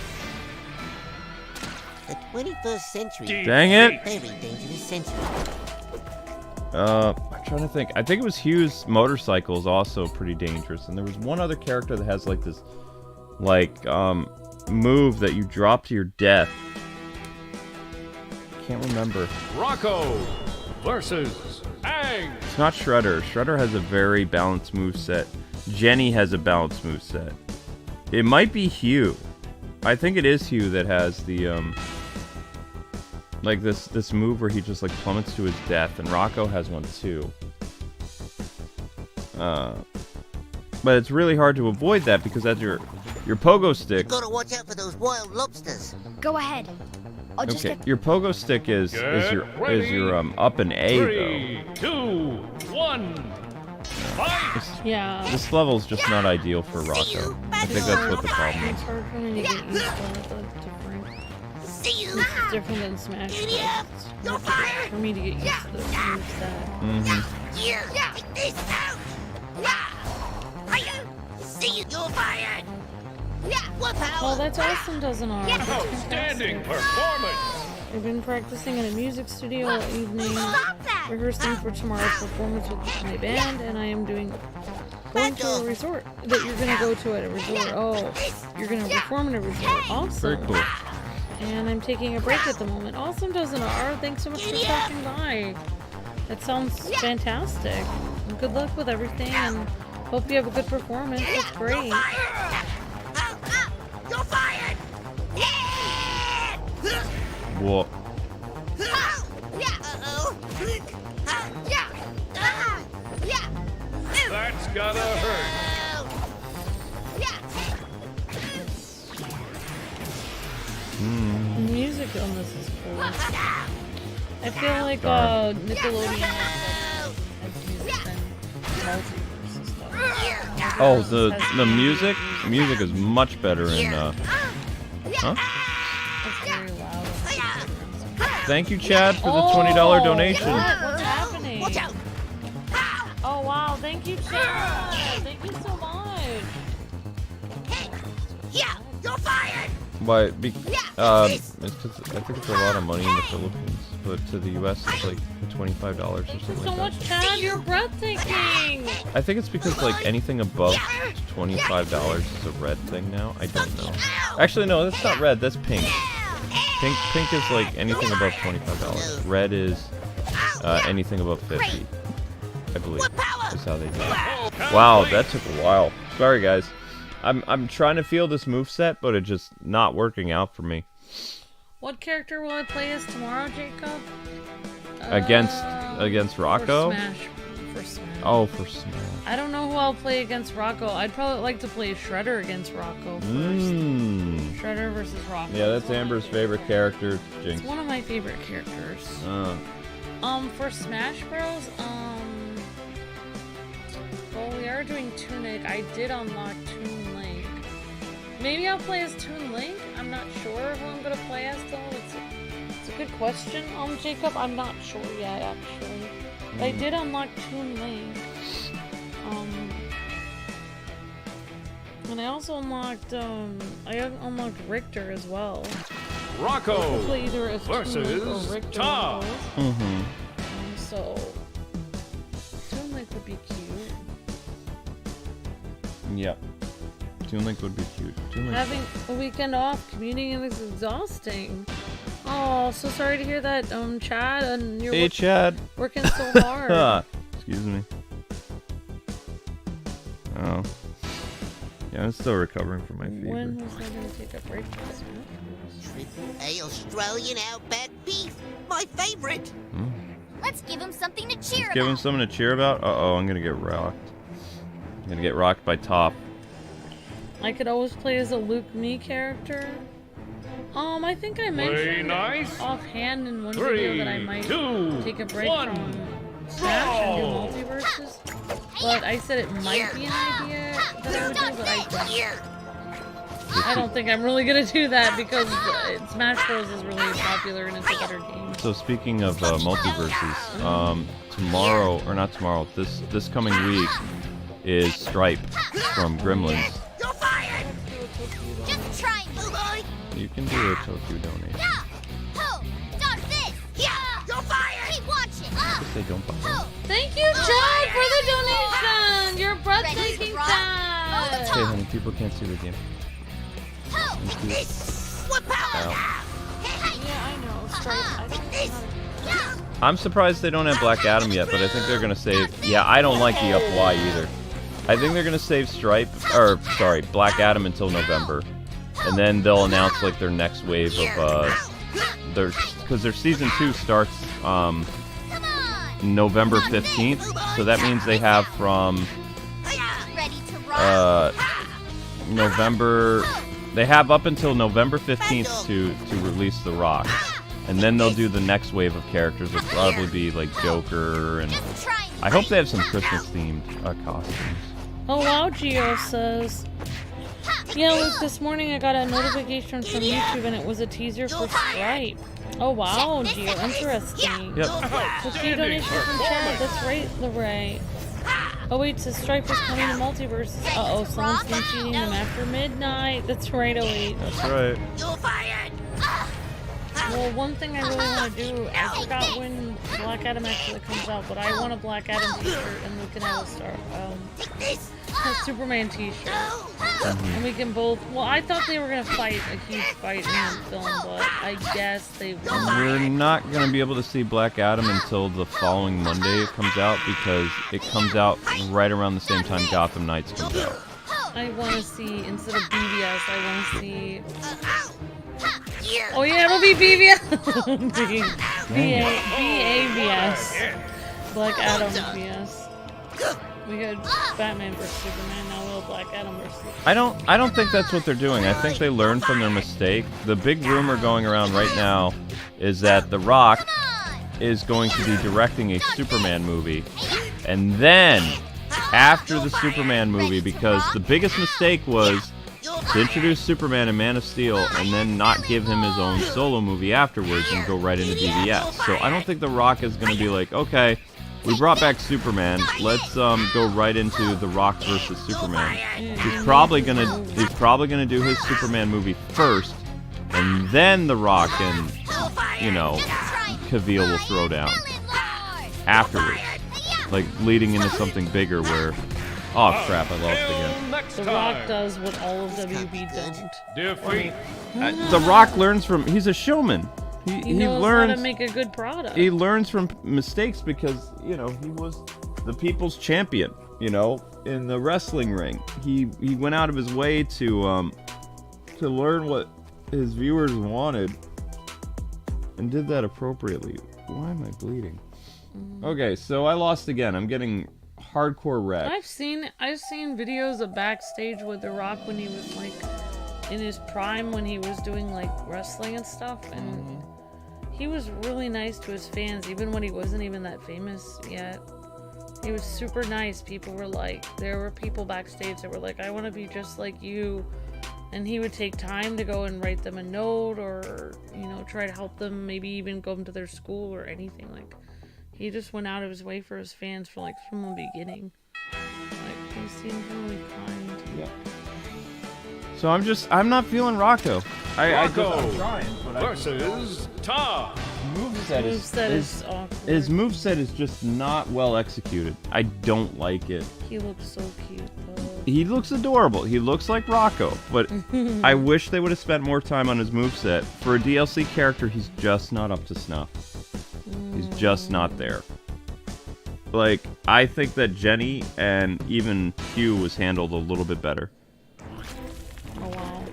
The 21st century. Dang it! Very dangerous century. I'm trying to think. I think it was Hugh's motorcycle is also pretty dangerous, and there was one other character that has like this, like move that you drop to your death. Can't remember. Rocko versus Aang. It's not Shredder. Shredder has a very balanced moveset. Jenny has a balanced moveset. It might be Hugh. I think it is Hugh that has the like this move where he just like plummets to his death, and Rocko has one too. But it's really hard to avoid that because as you're Your pogo stick. Gotta watch out for those wild lobsters. Go ahead. I'll just Okay, get. your pogo stick is your up and A 3, 2, 1. Fight! Yeah. This level's just not ideal for Rocko. I think that's what the problem It's is. hard for me to get used to the different. See you. It's different than Smash Bros. It's You're fired. for me to get used to the moveset. Mm-hmm. Here, take this out. See you. You're fired. What power? Well, that's awesome, doesn't it? That's Outstanding fantastic. performance! I've been practicing in a music studio all evening, rehearsing for tomorrow's performance with my band, and I am going to a resort that you're gonna go to at a resort. Oh, you're gonna perform in a resort. Awesome. Very cool. And I'm taking a break at the moment. Awesome, doesn't it? Thanks so much for stopping by. That sounds fantastic. Good luck with everything, and hope you have a good performance. That's great. You're fired. Whoa. That's gotta hurt. The music on this is cool. I feel like Nickelodeon has music and multiverse and stuff. Oh, the music is much better in huh? It's very loud. Thank you, Chad, for the $20 donation. What's happening? Oh wow, thank you, Chad. Thank you so much. You're fired. Why? It's 'cause I think it's a lot of money in the Philippines, but to the US it's like $25 or Thank you something so like much, that. Chad. You're breathtaking. I think it's because like anything above $25 is a red thing now. I don't know. Actually, no, that's not red. That's pink. Pink is like anything above $25. Red is anything above 50. I believe is how they do it. Wow, that took a while. Sorry, guys. I'm trying to feel this moveset, but it's just not working out for me. What character will I play as tomorrow, Jacob? Against Rocko? For Smash. Oh, for Smash. I don't know who I'll play against Rocko. I'd probably like to play Shredder against Rocko first. Shredder versus Rocko. Yeah, that's Amber's favorite character. Jinx. It's one of my favorite characters. For Smash Bros, well, we are doing Tunic. I did unlock Toon Link. Maybe I'll play as Toon Link. I'm not sure who I'm gonna play as though. It's a good question, Jacob. I'm not sure yet, actually. But I did unlock Toon Link. And I also unlocked Richter as well. Rocko Play either as Toon Link or versus Richter. Toph. So Toon Link would be cute. Yep. Toon Link would be cute. Toon Link. Having a weekend off, commuting is exhausting. Oh, so sorry to hear that, Chad, and you're Hey, Chad. working so hard. Excuse me. Oh. Yeah, I'm still recovering from my fever. When was I gonna take a break from Smash? Triple A Australian Outback beef. My favorite. Let's give him something to cheer Give him about. something to cheer about? Uh-oh, I'm gonna get rocked. I'm gonna get rocked by Toph. I could always play as a Luke Me character. I think I mentioned nice. offhand in one 3, video that I might 2, take a break 1. from Smash and do multiverses. But I said it might be an idea that I would do, but I don't think I'm really gonna do that because Smash Bros is really popular and it's a better game. So speaking of multiverses, tomorrow, or not tomorrow, this coming week is Stripe from Gremlins. You're fired. Just try me. You can do a Tokyo donation. Ho! Start this! Yeah! You're fired. Keep watching! They don't buy them. Thank you, Chad, for the donation! You're breathtaking, Ready to rock? Chad! Hey, honey, people can't see the game. Ho! What power? Yeah, I know. Stripe, I don't know how to... I'm surprised they don't have Black Adam yet, but I think they're gonna save. Yeah, I don't like the up Y either. I think they're gonna save Black Adam until November, and then they'll announce like their next wave of because their season 2 starts November 15th, so that means they have from Ready to rock? November. They have up until November 15th to release The Rock, and then they'll do the next wave of characters. It'll probably be like Joker, and I hope they have some Christmas-themed costumes. Oh wow, Gio says. Yeah, look, this morning I got a notification from YouTube and it was a teaser for Stripe. Oh wow, Gio, interesting. Yep. Let's see a donation from Chad. That's right, Lorraine. Oh wait, so Stripe is coming to Multiverse. Uh-oh, someone's been cheating him after midnight. That's right, oh wait. That's right. You're fired. Well, one thing I really want to do, I forgot when Black Adam actually comes out, but I want a Black Adam t-shirt and we can have a Superman t-shirt. And we can both, well, I thought they were going to fight a huge fight in the film, but I guess they won't. We're not going to be able to see Black Adam until the following Monday it comes out, because it comes out right around the same time Gotham Knights comes out. I want to see, instead of BVS, I want to see... Oh yeah, it'll be BVS! BAVS. Black Adam VS. We got Batman vs Superman, now we'll Black Adam vs. I don't think that's what they're doing. I think they learned from their mistake. The big rumor going around right now is that The Rock is going to be directing a Superman movie. And then, after the Superman movie, because the biggest mistake was to introduce Superman in Man of Steel and then not give him his own solo movie afterwards and go right into BVS. So I don't think The Rock is going to be like, okay, we brought back Superman, let's go right into The Rock versus Superman. He's probably gonna do his Superman movie first, and then The Rock and, you know, Cavill will throw down afterwards, like leading into something bigger where, oh crap, I lost again. The Rock does what all of WB don't. Defeat. The Rock learns from, he's a showman. He knows learns how to make a good product. He learns from mistakes because, you know, he was the people's champion, you know, in the wrestling ring. He went out of his way to learn what his viewers wanted and did that appropriately. Why am I bleeding? Okay, so I lost again. I'm getting hardcore wrecked. I've seen videos of backstage with The Rock when he was like in his prime, when he was doing like wrestling and stuff, and he was really nice to his fans even when he wasn't even that famous yet. He was super nice. People were like, there were people backstage that were like, I want to be just like you, and he would take time to go and write them a note, or, you know, try to help them, maybe even go to their school or anything. Like, he just went out of his way for his fans for like from the beginning. Like, he seemed really kind. Yeah. So I'm not feeling Rocko. I'm Rocko trying, but versus Toph. His moveset is just not well executed. I don't like it. He looks so cute though. He looks adorable. He looks like Rocko, but I wish they would have spent more time on his moveset. For a DLC character, he's just not up to snuff. He's just not there. Like, I think that Jenny and even Hugh was handled a little bit better. Oh wow.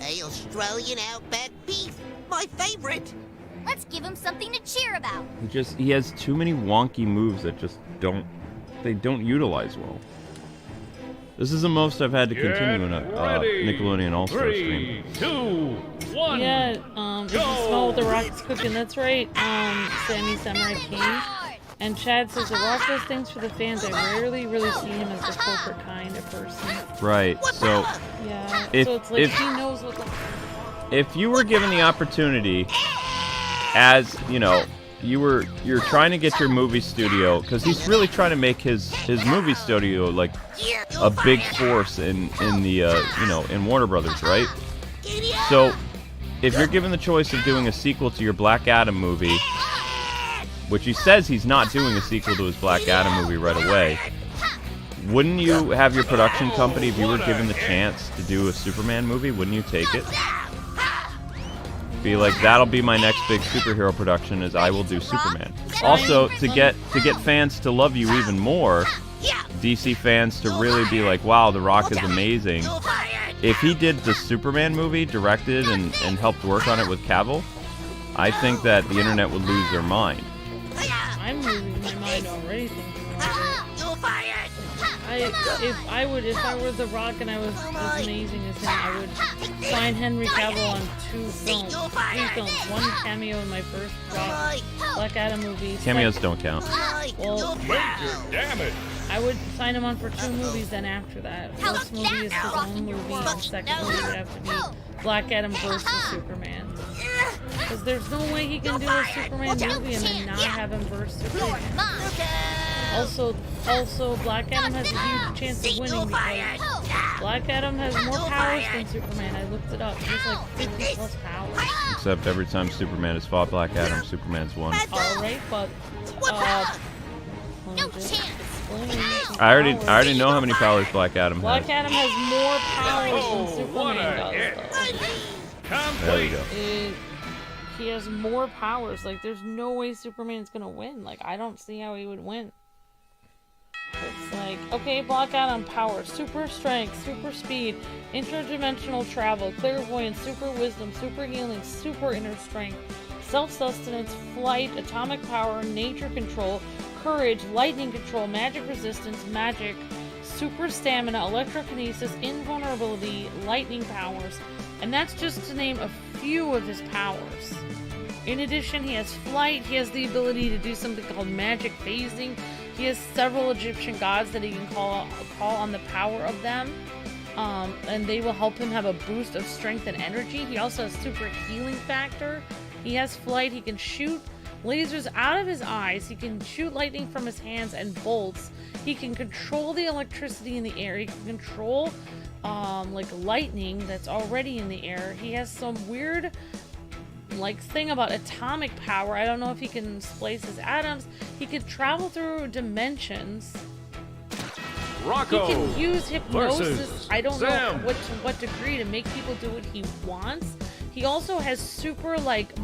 A Australian Outback beef, my favorite. Let's give him something to cheer about. He has too many wonky moves that just don't utilize well. This is the most I've had to continue in a Nickelodeon All-Star stream. 3, 2, 1. Yeah, if you smell what The Rock's cooking, that's right, Sammy Samurai King. And Chad says, The Rock does things for the fans. I rarely really see him as the corporate kind of person. Right, so... Yeah, so it's like he knows what the... If you were given the opportunity, as, you know, you're trying to get your movie studio, because he's really trying to make his movie studio like a big force in the you know, in Warner Brothers, right? So if you're given the choice of doing a sequel to your Black Adam movie, which he says he's not doing a sequel to his Black Adam movie right away, wouldn't you have your production company, if you were given the chance to do a Superman movie, wouldn't you take it? Be like, that'll be my next big superhero production, is I will do Superman. Also, to get fans to love you even more, DC fans to really be like, wow, The Rock is amazing. If he did the Superman movie, directed and helped work on it with Cavill, I think that the internet would lose their mind. I'm losing my mind already thinking about it. If I were The Rock and I was as amazing as him, I would sign Henry Cavill on 3 films. One cameo in my first Black Adam movie. Cameos don't count. Well, Major damage. I would sign him on for 2 movies then after that. First movie is his own movie, and second movie would have to be Black Adam versus Superman. Because there's no way he can do a Superman movie and then not have him versus Superman. Also, Black Adam has a huge chance of winning because Black Adam has more powers than Superman. I looked it up. He has like 50 plus powers. Except every time Superman has fought Black Adam, Superman's won. Alright, but No chance. I already know how many powers Black Adam Black has. Adam has more powers than Superman does. There you go. He has more powers. Like, there's no way Superman's gonna win. Like, I don't see how he would win. It's like, okay, Black Adam powers, super strength, super speed, interdimensional travel, clairvoyance, super wisdom, super healing, super inner strength, self-sustenance, flight, atomic power, nature control, courage, lightning control, magic resistance, magic, super stamina, electrokinesis, invulnerability, lightning powers, and that's just to name a few of his powers. In addition, he has flight, he has the ability to do something called magic phasing, he has several Egyptian gods that he can call on the power of them, and they will help him have a boost of strength and energy. He also has super healing factor, he has flight, he can shoot lasers out of his eyes, he can shoot lightning from his hands and bolts, he can control the electricity in the air, he can control like lightning that's already in the air. He has some weird like thing about atomic power. I don't know if he can splice his atoms. He could travel through dimensions. Rocko. He can use hypnosis. versus I don't know Zim. to what degree to make people do what he wants. He also has super like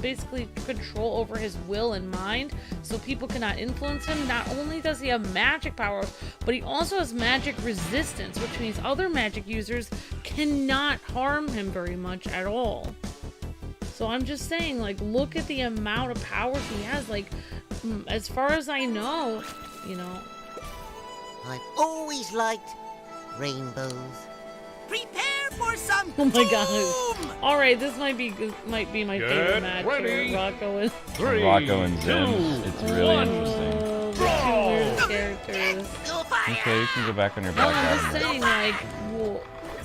basically control over his will and mind, so people cannot influence him. Not only does he have magic powers, but he also has magic resistance, which means other magic users cannot harm him very much at all. So I'm just saying, like, look at the amount of powers he has. Like, as far as I know, you know. I've always liked rainbows. Prepare for some Oh my god. Alright, this might be my favorite Get match ready. here. Rocko and 3, Rocko and Zim. 2, It's really 1. interesting. the two weirdest characters. Okay, you can go back on your Black I'm Adam. just saying, like, well,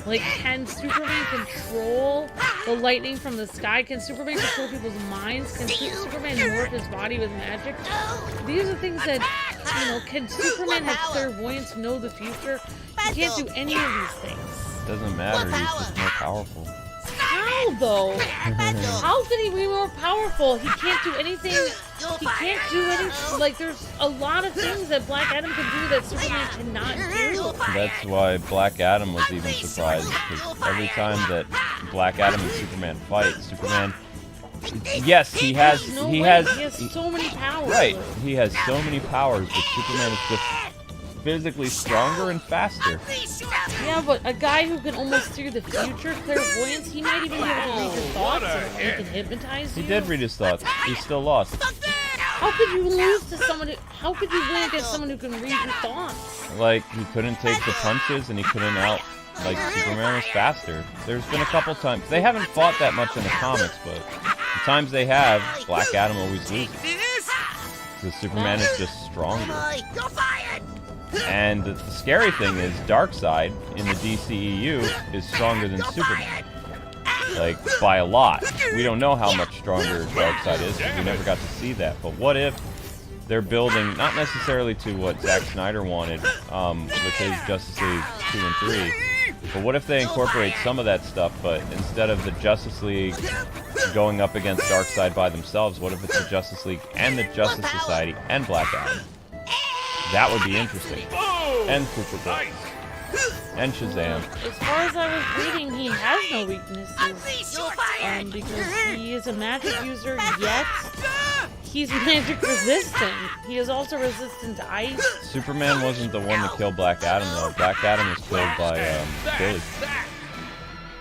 like, can Superman control the lightning from the sky? Can Superman control people's minds? Can Superman morph his body with magic? These are things that, you know, can Superman have clairvoyance, know the future? He can't do any of these things. Doesn't matter, he's just more powerful. How, though? How can he be more powerful? He can't do anything. He can't do anything. Like, there's a lot of things that Black Adam can do that Superman cannot do. That's why Black Adam was even surprised, because every time that Black Adam and Superman fight, Superman, yes, he has so many powers. Right, he has so many powers, but Superman is just physically stronger and faster. Yeah, but a guy who can almost see the future, clairvoyance, he might even be able to read your thoughts, and he can hypnotize you. He did read his thoughts. He still lost. How could you lose to someone how could you win against someone who can read your thoughts? Like, he couldn't take the punches, and he couldn't like, Superman was faster. There's been a couple times, they haven't fought that much in the comics, but the times they have, Black Adam always loses. Because Superman is just stronger. And the scary thing is, Darkseid in the DCEU is stronger than Superman. Like, by a lot. We don't know how much stronger Darkseid is, because we never got to see that. But what if they're building, not necessarily to what Zack Snyder wanted, with his Justice League 2 and 3, but what if they incorporate some of that stuff, but instead of the Justice League going up against Darkseid by themselves, what if it's the Justice League and the Justice Society and Black Adam? That would be interesting. And Supergirl. And Shazam. As far as I was reading, he has no weaknesses. Because he is a magic user, yet he's magic resistant. He is also resistant to ice. Superman wasn't the one to kill Black Adam, though. Black Adam was killed by Billy.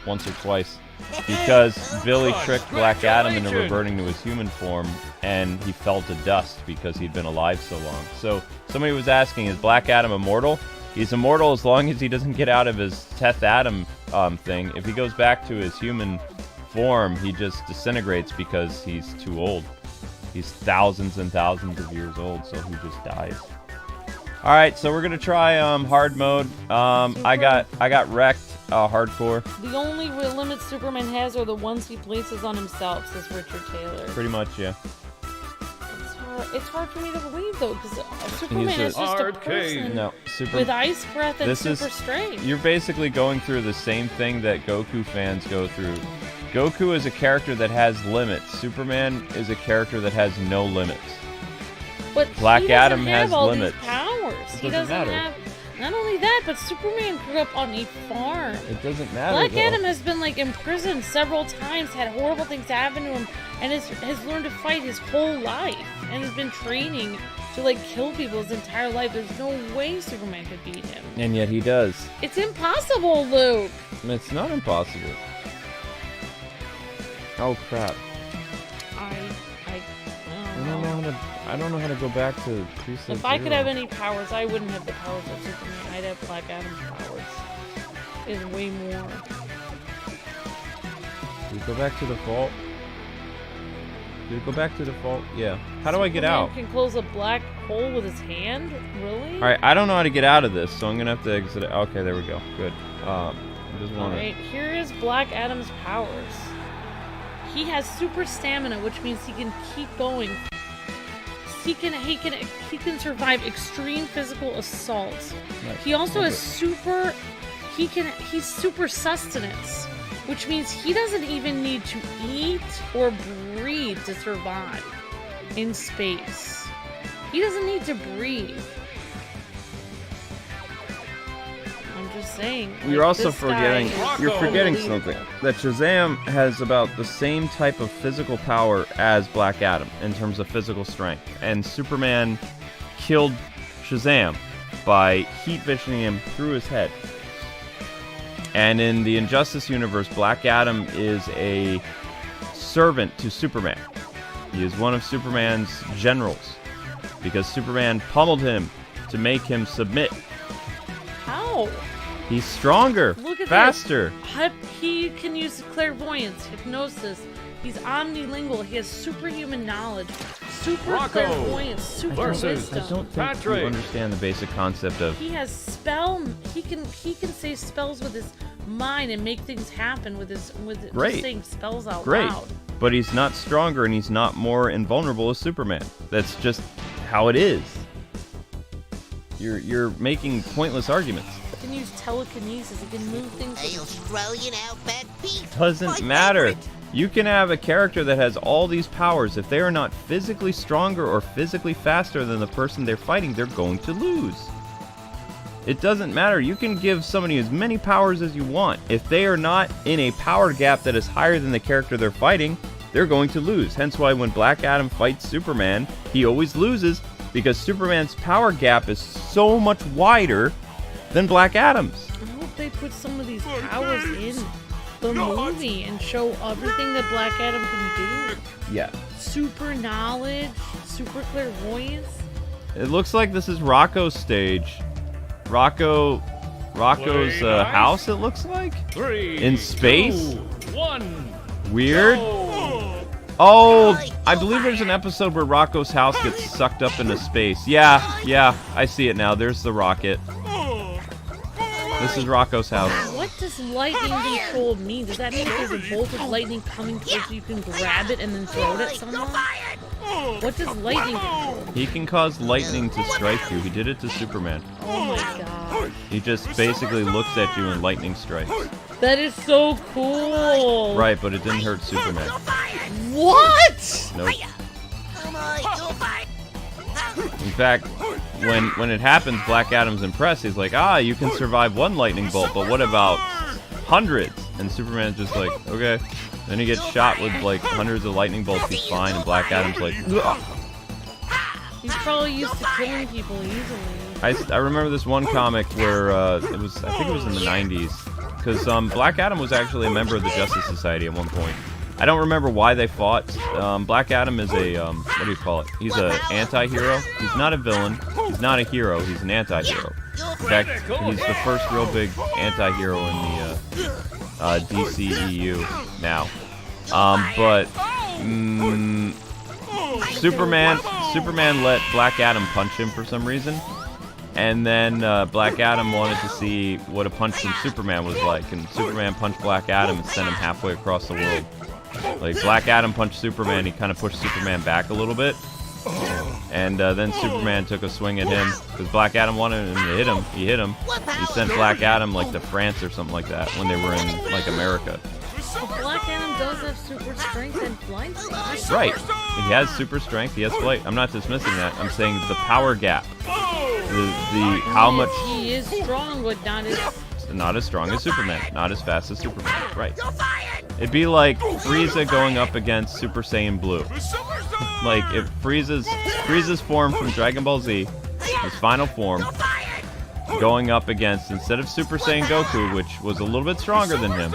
Once or twice. because Billy tricked Black Adam into reverting to his human form, and he fell to dust because he'd been alive so long. So somebody was asking, is Black Adam immortal? He's immortal as long as he doesn't get out of his Teth Adam thing. If he goes back to his human form, he just disintegrates because he's too old. He's thousands and thousands of years old, so he just dies. All right, so we're gonna try hard mode. I got wrecked hardcore. The only limits Superman has are the ones he places on himself, says Richard Taylor. Pretty much, yeah. It's hard for me to believe though, because Superman is just a person No, with ice breath and super strength. You're basically going through the same thing that Goku fans go through. Goku is a character that has limits. Superman is a character that has no limits. But Black Adam has all limits. These powers. It doesn't matter. Have. Not only that, but Superman grew up on a farm. It doesn't matter. Black though. Adam has been like imprisoned several times, had horrible things happen to him, and has learned to fight his whole life, and has been training to like kill people his entire life. There's no way Superman could beat him. And yet he does. It's impossible, Luke. It's not impossible. Oh crap! I don't know how to go back to preset If I could 0. have any powers, I wouldn't have the powers of Superman. I'd have Black Adam's powers. It's way more. Did it go back to default? Did it go back to default? Yeah. How do I get Superman out? Can close a black hole with his hand? Really? Alright, I don't know how to get out of this, so I'm gonna have to exit it. Okay, there we go. Good. I just want Alright, here is Black Adam's powers. He has super stamina, which means he can keep going. He can survive extreme physical assaults. Nice. He also has he's super sustenance, which means he doesn't even need to eat or breathe to survive in space. He doesn't need to breathe. I'm just saying. You're also this forgetting. guy is You're forgetting unbelievable. something. That Shazam has about the same type of physical power as Black Adam in terms of physical strength, and Superman killed Shazam by heat visioning him through his head. And in the Injustice universe, Black Adam is a servant to Superman. He is one of Superman's generals because Superman pummeled him to make him submit. How? He's stronger, Look at faster. This. He can use clairvoyance, hypnosis. He's omnilingual. He has superhuman knowledge, super Rocko clairvoyance, super versus wisdom. I don't think Patrick. you understand the basic concept of. He has spell. He can say spells with his mind and make things happen with just saying spells out loud. But he's not stronger and he's not more invulnerable as Superman. That's just how it is. You're making pointless arguments. He can use telekinesis. He can move things. Hey, Australian outback beef. Doesn't My matter. favorite. You can have a character that has all these powers. If they are not physically stronger or physically faster than the person they're fighting, they're going to lose. It doesn't matter. You can give somebody as many powers as you want. If they are not in a power gap that is higher than the character they're fighting, they're going to lose. Hence why when Black Adam fights Superman, he always loses because Superman's power gap is so much wider than Black Adam's. I hope they put some of these powers in the movie and show everything that Black Adam can do. Yeah. Super knowledge, super clairvoyance. It looks like this is Rocko's stage. Rocko's Play nice. house, it looks like? 3, In space? 2, 1. Weird. Go. Oh, I believe there's an episode where Rocko's house gets sucked up into space. Yeah, I see it now. There's the rocket. This is Rocko's house. What does lightning control mean? Does that mean if there's a bolt of lightning coming towards you, you can grab it and then throw it at someone? What does lightning control? He can cause lightning to strike you. He did it to Superman. Oh my god. He just basically looks at you and lightning strikes. That is so cool. Right, but it didn't hurt Superman. What? Nope. Come on, go fight. In fact, when it happens, Black Adam's impressed. He's like, you can survive one lightning bolt, but what about hundreds? And Superman's just like, okay. Then he gets shot with like hundreds of lightning bolts. He's fine, and Black Adam's like, ugh. He's probably used to killing people easily. I remember this one comic where I think it was in the 90s, because Black Adam was actually a member of the Justice Society at one point. I don't remember why they fought. Black Adam is a, what do you call it? He's an anti-hero. He's not a villain. He's not a hero. He's an anti-hero. In fact, he's the first real big anti-hero in the DCEU now. Superman let Black Adam punch him for some reason. And then Black Adam wanted to see what a punch from Superman was like. And Superman punched Black Adam and sent him halfway across the world. Like, Black Adam punched Superman, he kind of pushed Superman back a little bit. And then Superman took a swing at him, because Black Adam wanted him to hit him. He hit him. He sent Black Adam, like, to France or something like that, when they were in, like, America. Well, Black Adam does have super strength and flight. Right. He has super strength, he has flight. I'm not dismissing that. I'm saying the power gap. How much... He is strong, but not as strong as Superman. Not as fast as Superman. Right. It'd be like Frieza going up against Super Saiyan Blue. Like, if Frieza's form from Dragon Ball Z, his final form, going up against, instead of Super Saiyan Goku, which was a little bit stronger than him,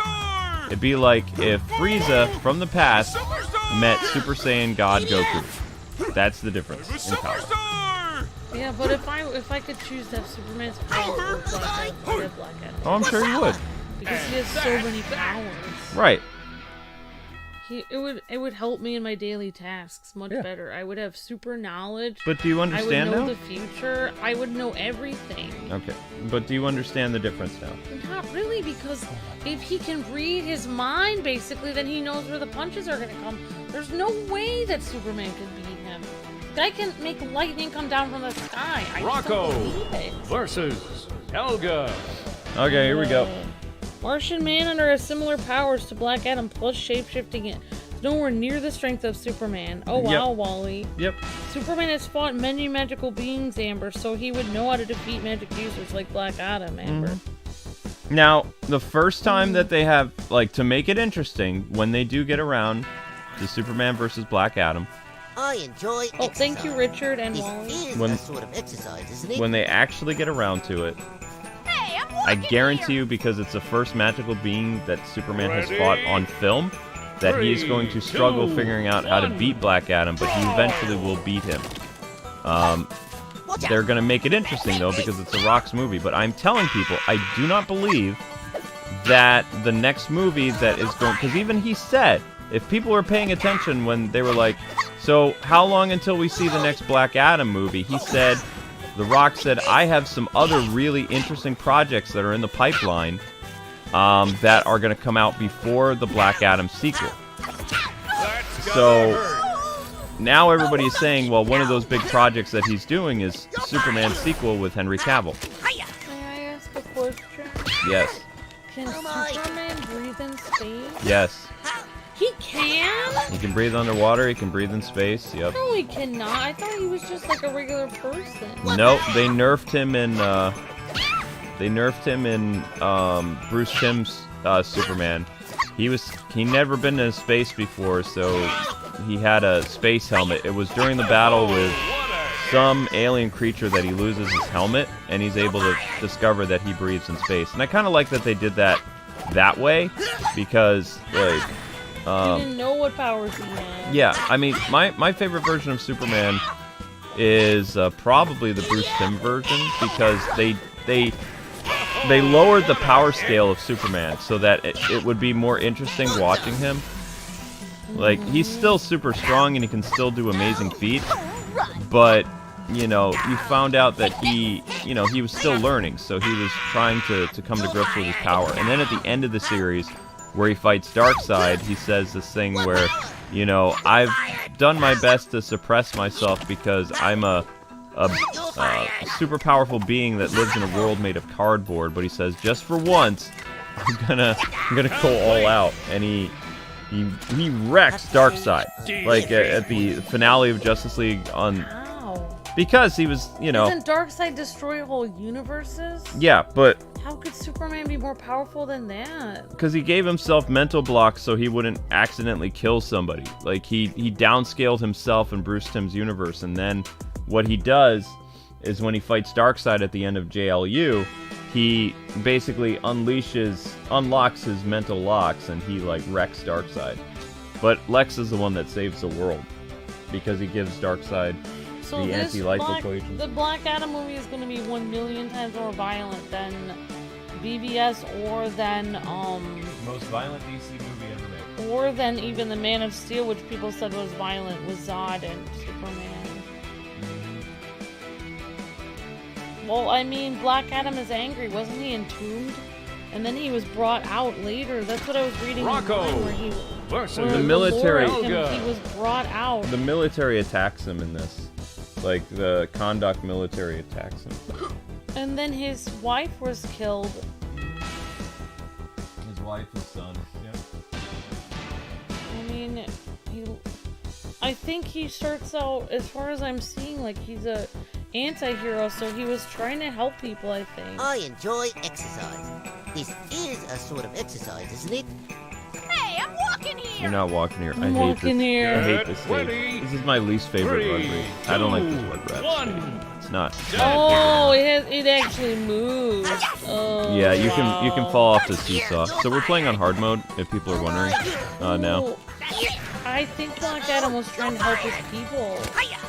it'd be like if Frieza from the past met Super Saiyan God Goku. That's the difference in power. Yeah, but if I could choose to have Superman's power or Black Adam, Oh, I'm sure you would. Because he has so many powers. Right. It would help me in my daily tasks much better. I would have super knowledge. But do you understand now? I would know the future. I would know everything. Okay. But do you understand the difference now? Not really, because if he can read his mind, basically, then he knows where the punches are going to come. There's no way that Superman can beat him. Guy can make lightning come down from the sky. Rocko versus Helga. Okay, here we go. Martian Manhunter has similar powers to Black Adam, plus shape-shifting it. It's nowhere near the strength of Superman. Oh wow, Wally. Yep. Superman has fought many magical beings, Amber, so he would know how to defeat magic users like Black Adam, Amber. Now, the first time that they have, like, to make it interesting, when they do get around to Superman versus Black Adam, I enjoy exercise. Oh, thank you, Richard and This Wally. is a sort of exercise, isn't it? when they actually get around to it, I guarantee you, because it's the first magical being that Superman has fought on film, that he is going to struggle figuring out how to beat Black Adam, but he eventually will beat him. They're going to make it interesting, though, because it's a Rock's movie, but I'm telling people, I do not believe that the next movie that is going... Because even he said, if people were paying attention when they were like, so how long until we see the next Black Adam movie? He said... The Rock said, I have some other really interesting projects that are in the pipeline that are going to come out before the Black Adam sequel. So now everybody's saying, well, one of those big projects that he's doing is Superman's sequel with Henry Cavill. May I ask a question? Yes. Can Superman breathe in space? Yes. He can? He can breathe underwater, he can breathe in space, yep. No, he cannot. I thought he was just like a regular person. Nope, they nerfed him in Bruce Timm's Superman. He never been in space before, so he had a space helmet. It was during the battle with some alien creature that he loses his helmet, and he's able to discover that he breathes in space. And I kind of like that they did that way, because, like... He didn't know what powers he had. Yeah, I mean, my favorite version of Superman is probably the Bruce Timm version, because they lowered the power scale of Superman so that it would be more interesting watching him. Like, he's still super strong and he can still do amazing feats, but, you know, you found out that he was still learning, so he was trying to come to grips with his power. And then at the end of the series, where he fights Darkseid, he says this thing where, you know, I've done my best to suppress myself because I'm a super powerful being that lives in a world made of cardboard. But he says, just for once, I'm gonna go all out, and he wrecks Darkseid, like at the finale of Justice League on. Because he was, you know... Doesn't Darkseid destroy whole universes? Yeah, but... How could Superman be more powerful than that? Because he gave himself mental blocks so he wouldn't accidentally kill somebody. Like, he downscaled himself in Bruce Timm's universe, and then what he does is when he fights Darkseid at the end of JLU, he basically unlocks his mental locks, and he like wrecks Darkseid. But Lex is the one that saves the world because he gives Darkseid So the anti-life equation. The Black Adam movie is going to be 1,000,000 times more violent than BVS or than Most violent DC movie ever made. or than even the Man of Steel, which people said was violent, with Zod and Superman. Well, I mean, Black Adam is angry. Wasn't he entombed? And then he was brought out later. That's what I was reading. Rocko online, where he, versus where The military- Lord, Helga. he was brought out. The military attacks him in this. Like, the Kondak military attacks him. And then his wife was killed. His wife, his son. Yeah. I mean, I think he starts out, as far as I'm seeing, like he's a anti-hero, so he was trying to help people, I think. I enjoy exercise. This is a sort of exercise, isn't it? Hey, I'm walking here! You're not walking here. I I'm hate walking this. here. I hate this Get stage. ready. This is my least favorite run Three, rate. I don't like this two, Rugrats one. stage. It's not. Oh, it actually moves. Oh, Yeah, you wow. can fall off the seesaw. So we're playing on hard mode, if people are wondering. Now. Ooh, I think Black Adam was trying to help his people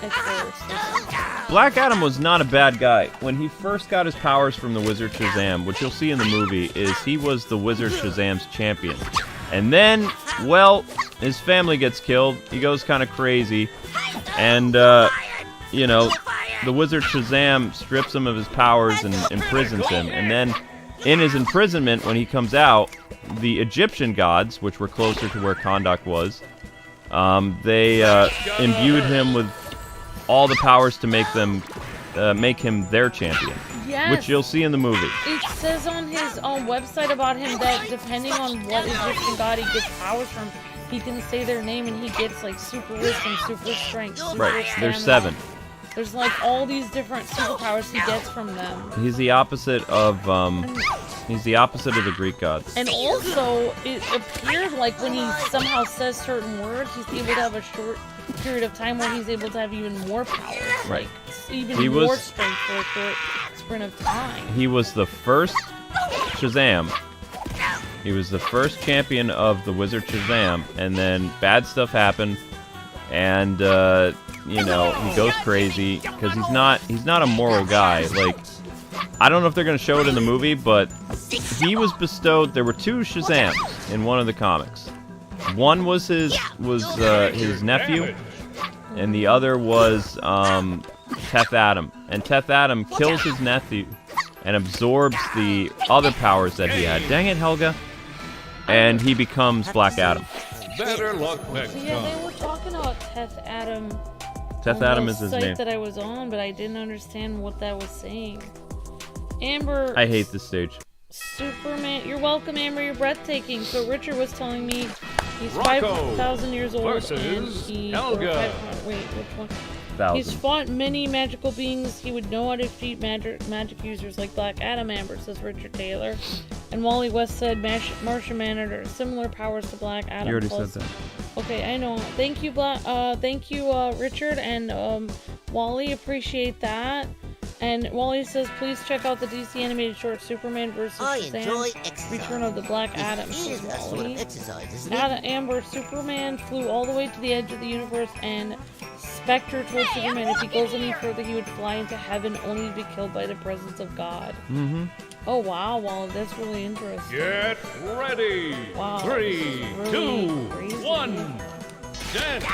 at first. Black Adam was not a bad guy. When he first got his powers from the Wizard Shazam, which you'll see in the movie, is he was the Wizard Shazam's champion. And then, well, his family gets killed. He goes kind of crazy. And, you know, the Wizard Shazam strips him of his powers and imprisons him. And then, in his imprisonment, when he comes out, the Egyptian gods, which were closer to where Kondak was, they imbued him with all the powers to make him their champion. Yes. Which you'll see in the movie. It says on his website about him that depending on what Egyptian god he gets powers from, he can say their name and he gets like super wisdom, super strength, super Right, there's stamina. 7. There's like all these different superpowers he gets from them. He's the opposite of the Greek gods. And also, it appeared like when he somehow says certain words, he's able to have a short period of time where he's able to have even more powers. Right. Like, even He more was- strength for a short sprint of time. He was the first Shazam. He was the first champion of the Wizard Shazam, and then bad stuff happened, and you know, he goes crazy because he's not a moral guy. Like, I don't know if they're gonna show it in the movie, but he was bestowed. There were 2 Shazams in one of the comics. One was his nephew, and the other was Teth Adam. And Teth Adam kills his nephew and absorbs the other powers that he had. Dang it, Helga! And he becomes Black Adam. Better luck next So yeah, they time. were talking about Teth Adam. Teth on Adam the is his site name. that I was on, but I didn't understand what that was saying. Amber. I hate this stage. Superman. You're welcome, Amber. You're breathtaking. So Richard was telling me he's Rocko 5,000 years old and versus he. Helga. or 500 wait, which one? He's 1,000. fought many magical beings. He would know how to defeat magic users like Black Adam, Amber, says Richard Taylor. And Wally West said Martian Manhunter, similar powers to Black Adam. You already plus- said that. Okay, I know. Thank you, Richard and Wally. Appreciate that. And Wally says, please check out the DC animated short Superman vs. I enjoy Shazam, exercise. Return of the Black Adam. This is says a sort Wally. of exercise, isn't it? Amber, Superman flew all the way to the edge of the universe, and Spectre told Superman if he goes any further, he would fly into heaven only to be killed by the presence of God. Mm-hmm. Oh wow, Wally, that's really interesting. Get ready. Wow, 3, this is 2, really crazy. 1. Dance.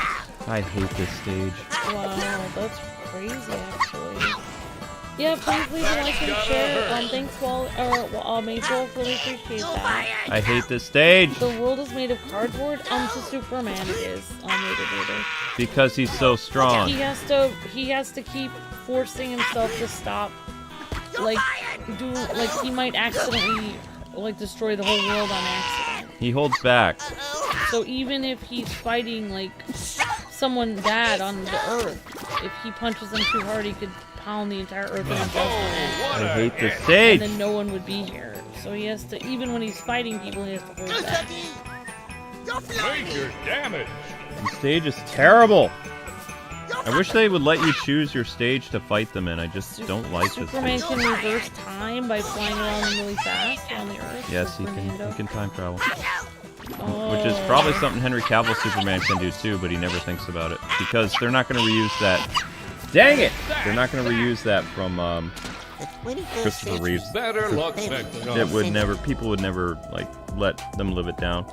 I hate this stage. Wow, that's crazy, actually. Yeah, please leave a like and share. Thanks, Maple. Really appreciate that. I hate this stage The world is made of cardboard. To Superman it is. Later. because he's so strong. He has to keep forcing himself to stop. Like he might accidentally destroy the whole world on accident. He holds back. So even if he's fighting like someone bad on the Earth, if he punches them too hard, he could pound the entire Earth into dust on accident. I hate this And stage. then no one would be here. So he has to, even when he's fighting people, he has to hold back. Major damage. This stage is terrible. I wish they would let you choose your stage to fight them in. I just don't like this. Superman can reverse time by flying around really fast on the Earth. Yes, he like can. Fernando. He can time travel, Oh. which is probably something Henry Cavill Superman can do too, but he never thinks about it because they're not going to reuse that. Dang it! They're not going to reuse that from The 21st Christopher Reeves. Better luck next time. It would never. People would never like let them live it down.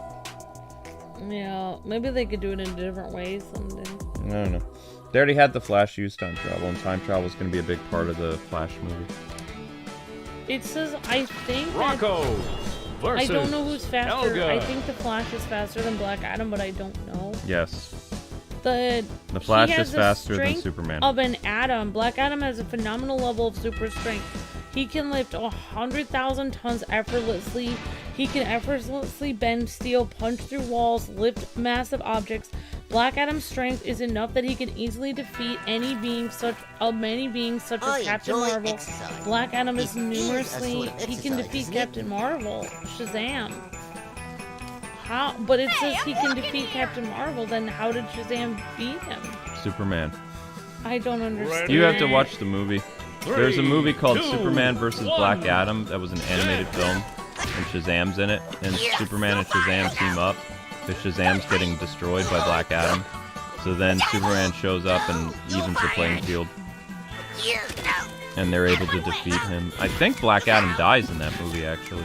Yeah, maybe they could do it in different ways someday. I don't know. They already had the Flash use time travel, and time travel is going to be a big part of the Flash movie. It says, I think that... Rocko I versus don't know who's faster. Helga. I think the Flash is faster than Black Adam, but I don't know. Yes. The Flash he has is the faster than strength Superman. Of an atom. Black Adam has a phenomenal level of super strength. He can lift 100,000 tons effortlessly. He can effortlessly bend steel, punch through walls, lift massive objects. Black Adam's strength is enough that he can easily defeat any being such as Captain Marvel. exercise. Black Adam is This is a numerously sort of he can exercise, defeat isn't it? Captain Marvel. Shazam. How? But it says he can defeat Captain Marvel. Then how did Shazam beat him? Superman. I don't understand. You have to watch the movie. There's a movie called 2, Superman vs. 1. Black Adam that was an animated film, and Shazam's in it, and Superman and Shazam team up, because Shazam's getting destroyed by Black Adam. So then Superman shows up and evens the playing field, and they're able to defeat him. I think Black Adam dies in that movie, actually.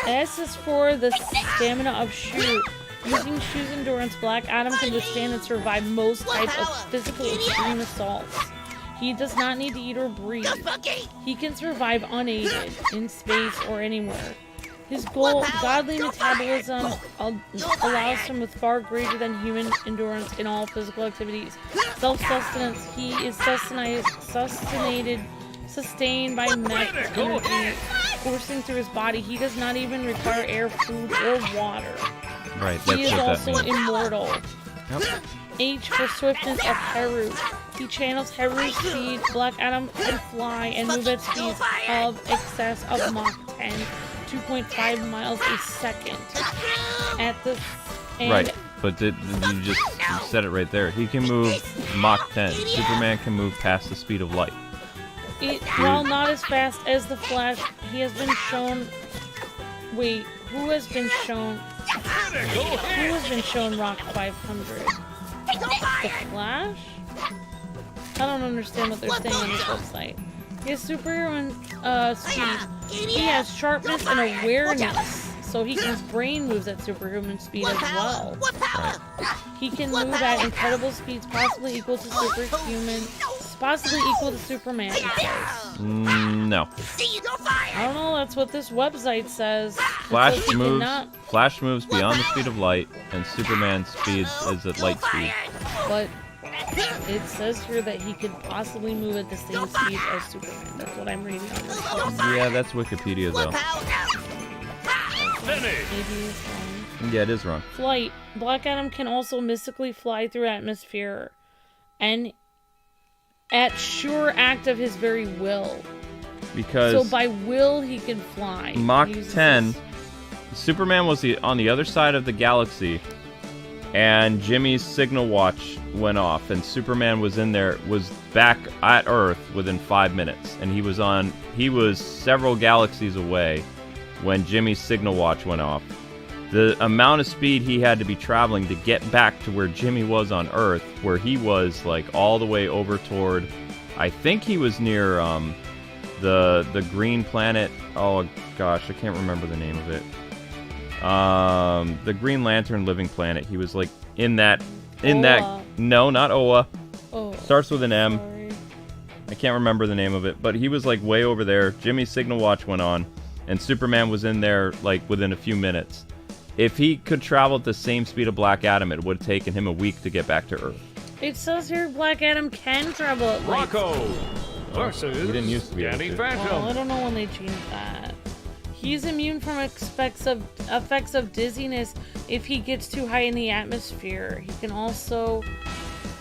S is for the stamina of Shoe. Using Shoe's endurance, Black Adam can withstand and survive most types of physical extreme assaults. He does not need to eat or breathe. He can survive unaided, in space or anywhere. His godly metabolism allows him with far greater than human endurance in all physical activities. Self-sustenance, he is sustained by mech energy coursing through his body. He does not even require air, food, or water. Right, He is that's what also that means. immortal. Yep. H for swiftness of Heru. He channels Heru's speed. Black Adam can fly and move at speeds of excess of Mach 10, 2.5 miles a second. Right, but you said it right there. He can move Mach 10. Superman can move past the speed of light. While not as fast as the Flash, he has been shown. Wait, who has been shown? Who has been shown Rock 500? The Flash? I don't understand what they're saying on this website. He has superhuman speed. He has sharpness and awareness, so his brain moves at superhuman speed as well. Right. He can move at incredible speeds, possibly equal to Superman. It says. No. I don't know. That's what this website says. Flash moves beyond the speed of light, and Superman's speed is at light speed. But it says here that he could possibly move at the same speed as Superman. That's what I'm reading on this website. Yeah, that's Wikipedia, though. Maybe it's wrong. Yeah, it is wrong. Flight. Black Adam can also mystically fly through atmosphere, and at sure act of his very will. Because So by will he can fly. Mach He uses 10, his- Superman was on the other side of the galaxy, and Jimmy's signal watch went off, and Superman was back at Earth within 5 minutes, and he was several galaxies away when Jimmy's signal watch went off. The amount of speed he had to be traveling to get back to where Jimmy was on Earth, where he was like all the way over toward, I think he was near the green planet. Oh gosh, I can't remember the name of it. The Green Lantern living planet. He was like in that. No, not Oa. Oh, Starts with an M. sorry. I can't remember the name of it, but he was like way over there. Jimmy's signal watch went on, and Superman was in there like within a few minutes. If he could travel at the same speed of Black Adam, it would have taken him a week to get back to Earth. It says here Black Adam can travel at light speed. Rocko versus he didn't used to be able Danny to. Well, I Phantom. don't know when they changed that. He's immune from effects of dizziness if he gets too high in the atmosphere. He can also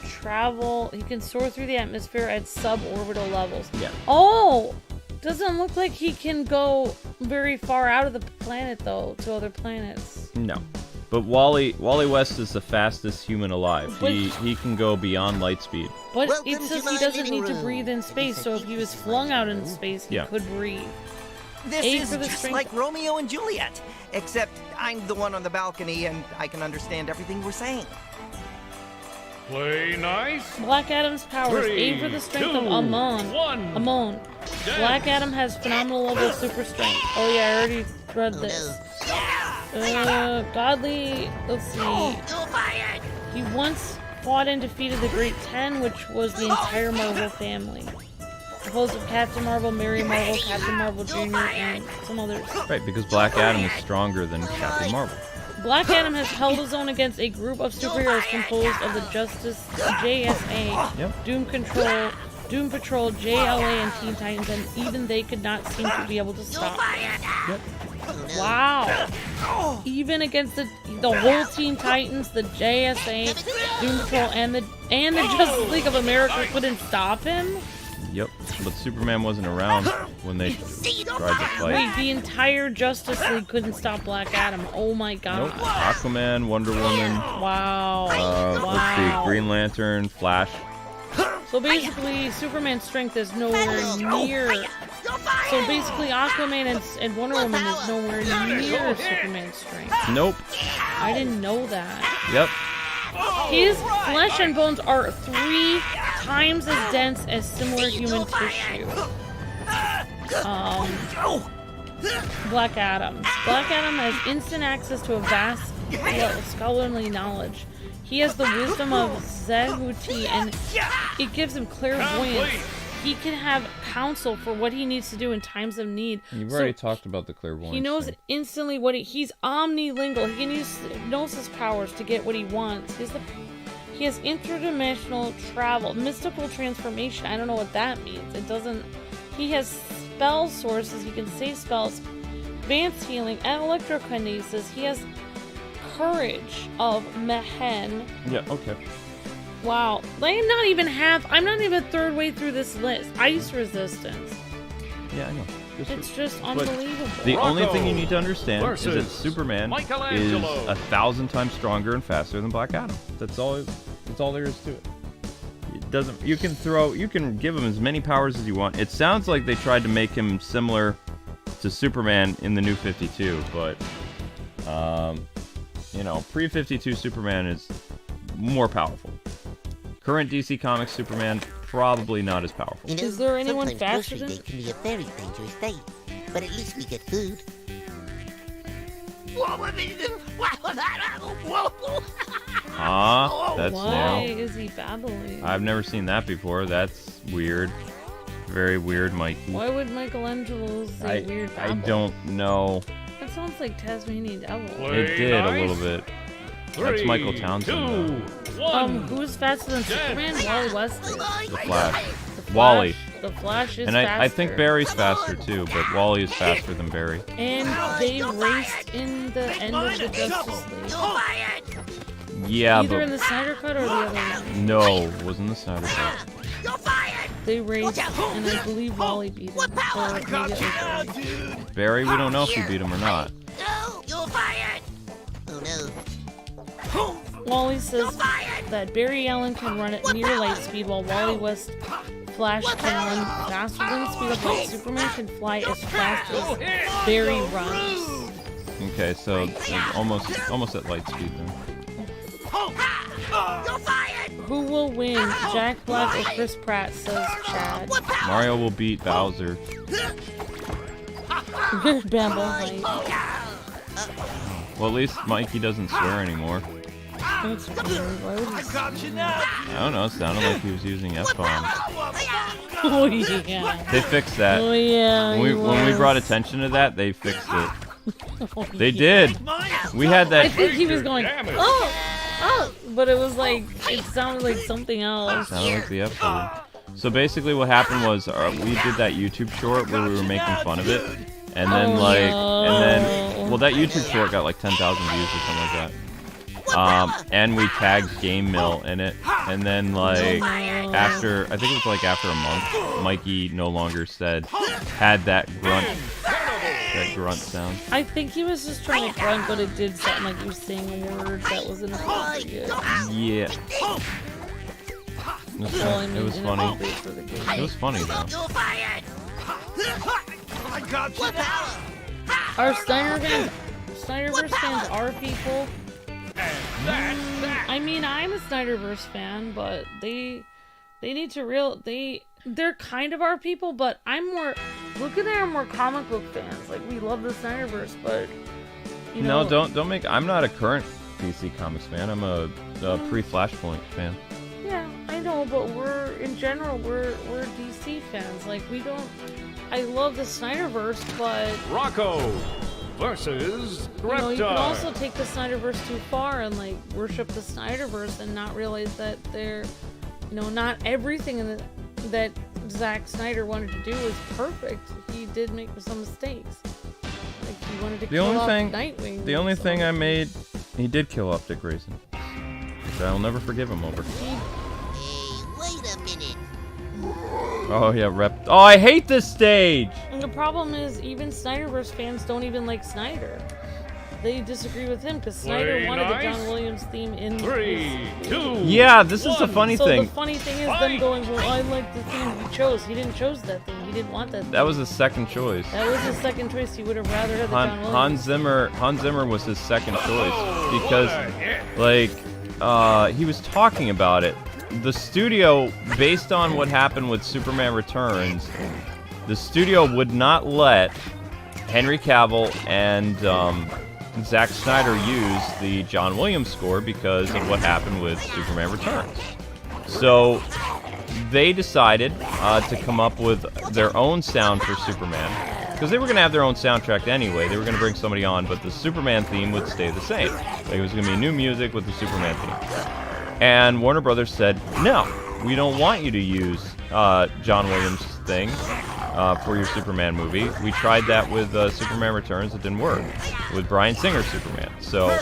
travel. He can soar through the atmosphere at suborbital levels. Yeah. Oh! Doesn't look like he can go very far out of the planet, though, to other planets. No. But Wally West is the fastest human alive. He can go beyond light speed. But Welcome it to says my he doesn't living need to room. breathe in space, so if he was flung out in space, he Yeah. could breathe. This A is for the just strength- like Romeo and Juliet, except I'm the one on the balcony and I can understand everything we're saying. Play nice. Black Adam's powers. A for the 3, strength 2, of Amon. 1. Amon. Dead. Black Adam has phenomenal level of super strength. Oh yeah, I already read Oh this. no. Godly, let's see. You're fired! He once fought and defeated the Great Ten, which was the entire Marvel family. Composed of Captain Marvel, Mary Marvel, Captain Marvel Jr., and some others. Right, because Black Adam is stronger than Captain Marvel. Black Adam has held his own against a group of superheroes composed of the Justice JSA, Yep. Doom Patrol, JLA, and Teen Titans, and even they could not seem to be able to stop him. Wow. Even against the whole Teen Titans, the JSA, Doom Patrol, and the Justice League of America couldn't stop him? Yep, but Superman wasn't around when they tried to fight. Wait, the entire Justice League couldn't stop Black Adam. Oh my god. Nope. Aquaman, Wonder Woman, Wow. let's see, Green Lantern, Flash. So basically, Superman's strength is nowhere near. So basically, Aquaman and Wonder Woman is nowhere near Superman's strength. Nope. I didn't know that. Yep. His flesh and bones are 3 times as dense as similar human tissue. Black Adam. Black Adam has instant access to a vast scholarly knowledge. He has the wisdom of Zehuti, and it gives him clairvoyance. He can have counsel for what he needs to do in times of need. You've already talked about the clairvoyance. He knows thing. instantly what he's omnilingual. He can use hypnosis powers to get what he wants. He has interdimensional travel, mystical transformation. I don't know what that means. It doesn't. He has spell sources. He can say spells, advanced healing, and electrokinesis. He has courage of Mehen. Yeah. Okay. Wow, I'm not even third way through this list. Ice resistance. Yeah, I know. It's just unbelievable. The only Rocko thing you need to understand is that versus Superman is Michelangelo. 1,000 times stronger and faster than Black Adam. That's all there is to it. It doesn't. You can give him as many powers as you want. It sounds like they tried to make him similar to Superman in the New 52, but pre-52 Superman is more powerful. Current DC Comics Superman, probably not as powerful. You know, Is there anyone sometimes faster grocery than- day can be a very dangerous day, but at least we get food. That's Why new. is he babbling? I've never seen that before. That's weird. Very weird, Mikey. Why would Michelangelo say weird I babble? don't know. That sounds like Tasmanian Devil. Play It did a little nice. bit. That's 3, Michael Townsend, 2, 1. Who's faster than Superman? Wally West is. The Flash. The Flash- Wally. The Flash is And faster. I think Barry's faster too, but Wally is faster than Barry. And they raced in the end of the Justice League. Yeah, Either in but the Snyder Cut or the other one. no, it wasn't the Snyder Cut. They raced, and I believe Wally beat him. Or maybe it was Barry. Barry, we don't know if we beat him or not. No, you're fired! Oh no. Wally says that Barry Allen can run at near light speed, while Wally West Flash can run faster than the speed of light. Superman can fly as fast as Barry runs. Okay, so it's almost at light speed then. Who will win, Jack Black or Chris Pratt, says Chad. Mario will beat Bowser. Bamble Light. Well, at least Mikey doesn't swear anymore. That's weird. Why would he say I don't know, it sounded like he was using F-bombs. Oh yeah. They fixed that. Oh yeah. When we brought attention to that, they fixed it. They did. We had I that. think he was going, Damage. oh, but it was like, it sounded like something else. Sounded like the F word. So basically, what happened was we did that YouTube short where we were making fun of it, and then no. that YouTube short got like 10,000 views or something like that. And we tagged Game Mill in it, and then after I think it was after a month, Mikey no longer had that grunt that grunt sound. I think he was just trying to grunt, but it did sound like he was saying a word that was inappropriate. Yeah. Well, I mean, It was funny. inappropriate for the game. It was funny though. Our Snyderverse fans are people. I mean, I'm a Snyderverse fan, but they need to they're kind of our people, but I'm more, look at our more comic book fans. Like, we love the Snyderverse, but, you know. No, don't make, I'm not a current DC Comics fan. I'm a pre-Flashpoint fan. Yeah, I know, but in general, we're DC fans. Like, I love the Snyderverse, but... Rocko versus You know, you can Reptar. also take the Snyderverse too far and, like, worship the Snyderverse and not realize that not everything that Zack Snyder wanted to do was perfect. He did make some mistakes. Like, he wanted to kill off Nightwing. The only thing I made, he did kill off Dick Grayson. Which I'll never forgive him over. Hey, wait a minute. Oh yeah, Oh, I hate this stage! And the problem is, even Snyderverse fans don't even like Snyder. They disagree with him because Snyder Play wanted nice. the John Williams theme in 3, 2, Yeah, this is the 1. funny So thing. the funny thing is them going, well, I like the theme he chose. He didn't chose that theme. He didn't want that theme. That was his second choice. That was his second choice. He would have rather had the John Williams. Hans Zimmer was his second choice because, like, he was talking about it. The studio, based on what happened with Superman Returns, the studio would not let Henry Cavill and Zack Snyder use the John Williams score because of what happened with Superman Returns. So they decided to come up with their own sound for Superman, because they were going to have their own soundtrack anyway. They were going to bring somebody on, but the Superman theme would stay the same. Like, it was going to be new music with the Superman theme. And Warner Brothers said, no, we don't want you to use John Williams' thing for your Superman movie. We tried that with Superman Returns. It didn't work. With Bryan Singer's Superman. So,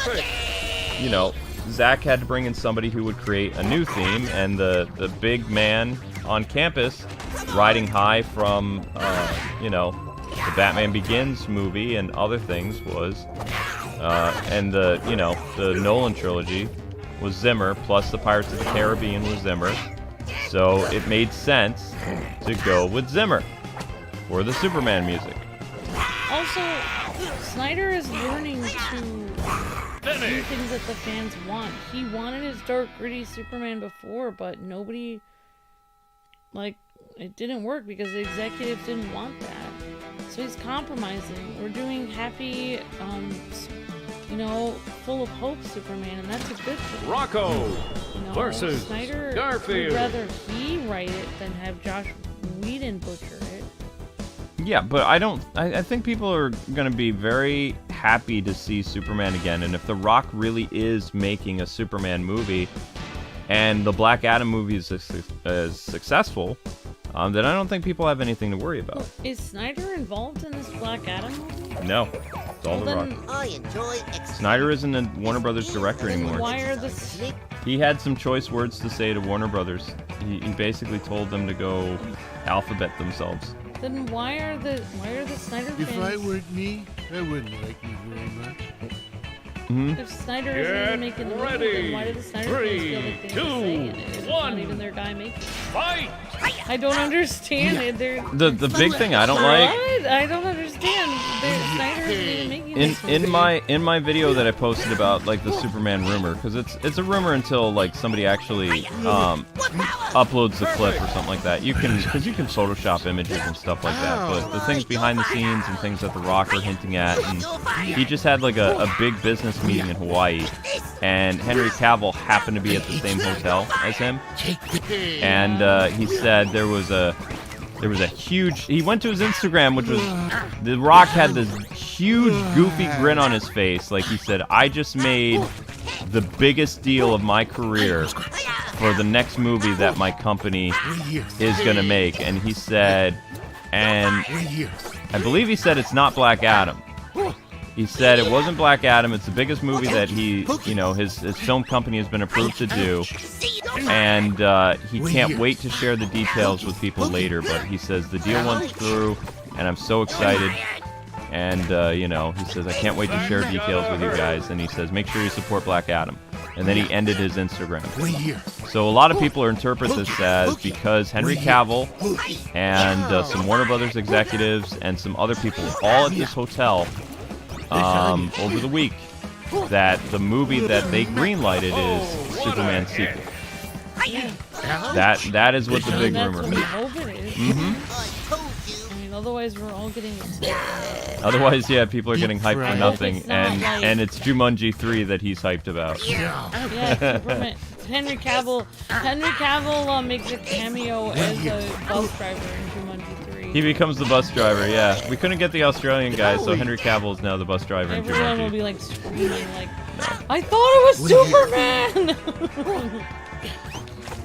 you know, Zack had to bring in somebody who would create a new theme, and the big man on campus riding high from, the Batman Begins movie and other things was, and the Nolan trilogy was Zimmer, plus the Pirates of the Caribbean was Zimmer. So it made sense to go with Zimmer for the Superman music. Also, Snyder is learning to do things that the fans want. He wanted his dark, gritty Superman before, but nobody, it didn't work because the executives didn't want that. So he's compromising. We're doing happy, full of hope Superman, and that's a good thing. Rocko versus Snyder Garfield. would rather he write it than have Josh Whedon butcher it. Yeah, but I think people are going to be very happy to see Superman again, and if The Rock really is making a Superman movie, and the Black Adam movie is successful, then I don't think people have anything to worry about. Is Snyder involved in this Black Adam movie? No, it's all The Rock. I enjoy Snyder isn't a Warner Brothers director anymore. Why are the... He had some choice words to say to Warner Brothers. He basically told them to go alphabet themselves. Then why are the Snyder fans... If I weren't me, I wouldn't like me very much. If Snyder isn't even making the movie, then why do the Snyder fans feel like they have a say in it? It's not even their guy making it. Fight! I don't understand it. The big thing I don't like... What? I don't understand. Snyder isn't even making this movie. In my video that I posted about the Superman rumor, because it's a rumor until somebody actually uploads the clip or something like that. You can Photoshop images and stuff like that, but the things behind the scenes and things that The Rock are hinting at, and he just had a big business meeting in Hawaii, and Henry Cavill happened to be at the same hotel as him, and he said there was a huge... He went to his Instagram, which was... The Rock had this huge, goofy grin on his face. Like, he said, I just made the biggest deal of my career for the next movie that my company is going to make. And he said... And I believe he said it's not Black Adam. He said it wasn't Black Adam. It's the biggest movie that his film company has been approved to do. And he can't wait to share the details with people later, but he says the deal went through, and I'm so excited. And, you know, he says, I can't wait to share details with you guys. And he says, make sure you support Black Adam. And then he ended his Instagram. So a lot of people interpret this as because Henry Cavill and some Warner Brothers executives and some other people all at this hotel over the week, that the movie that they greenlighted is Superman's sequel. That is what the big rumor is. We hope it is. I mean, otherwise we're all getting upset. Otherwise, yeah, people are getting hyped for nothing, and it's Jumanji 3 that he's hyped about. Yeah, Superman. Henry Cavill makes a cameo as a bus driver in Jumanji 3. He becomes the bus driver, yeah. We couldn't get the Australian guy, so Henry Cavill is now the bus driver in Jumanji. Everyone will be like screaming like, I thought it was Superman!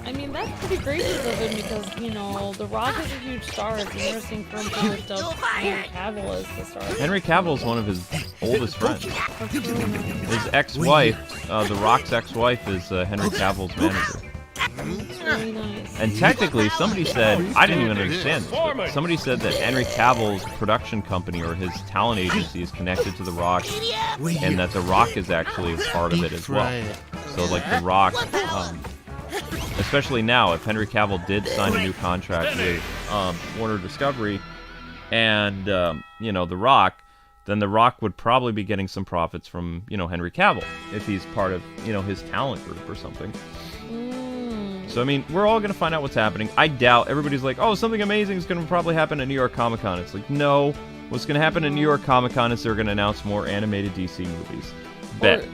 I mean, that's pretty gracious of him because, you know, The Rock is a huge star. It's interesting for him to lift up Henry Cavill as the star. Henry Cavill is one of his oldest friends. His ex-wife, The Rock's ex-wife, is Henry Cavill's manager. That's really nice. And technically, somebody said, I didn't even understand this, but somebody said that Henry Cavill's production company or his talent agency is connected to The Rock, and that The Rock is actually a part of it as well. So, like, The Rock, especially now, if Henry Cavill did sign a new contract with Warner Discovery and, you know, The Rock, then The Rock would probably be getting some profits from, you know, Henry Cavill, if he's part of, you know, his talent group or something. So, I mean, we're all going to find out what's happening. I doubt everybody's like, oh, something amazing is going to probably happen at New York Comic Con. It's like, no. What's going to happen at New York Comic Con is they're going to announce more animated DC movies. Bet.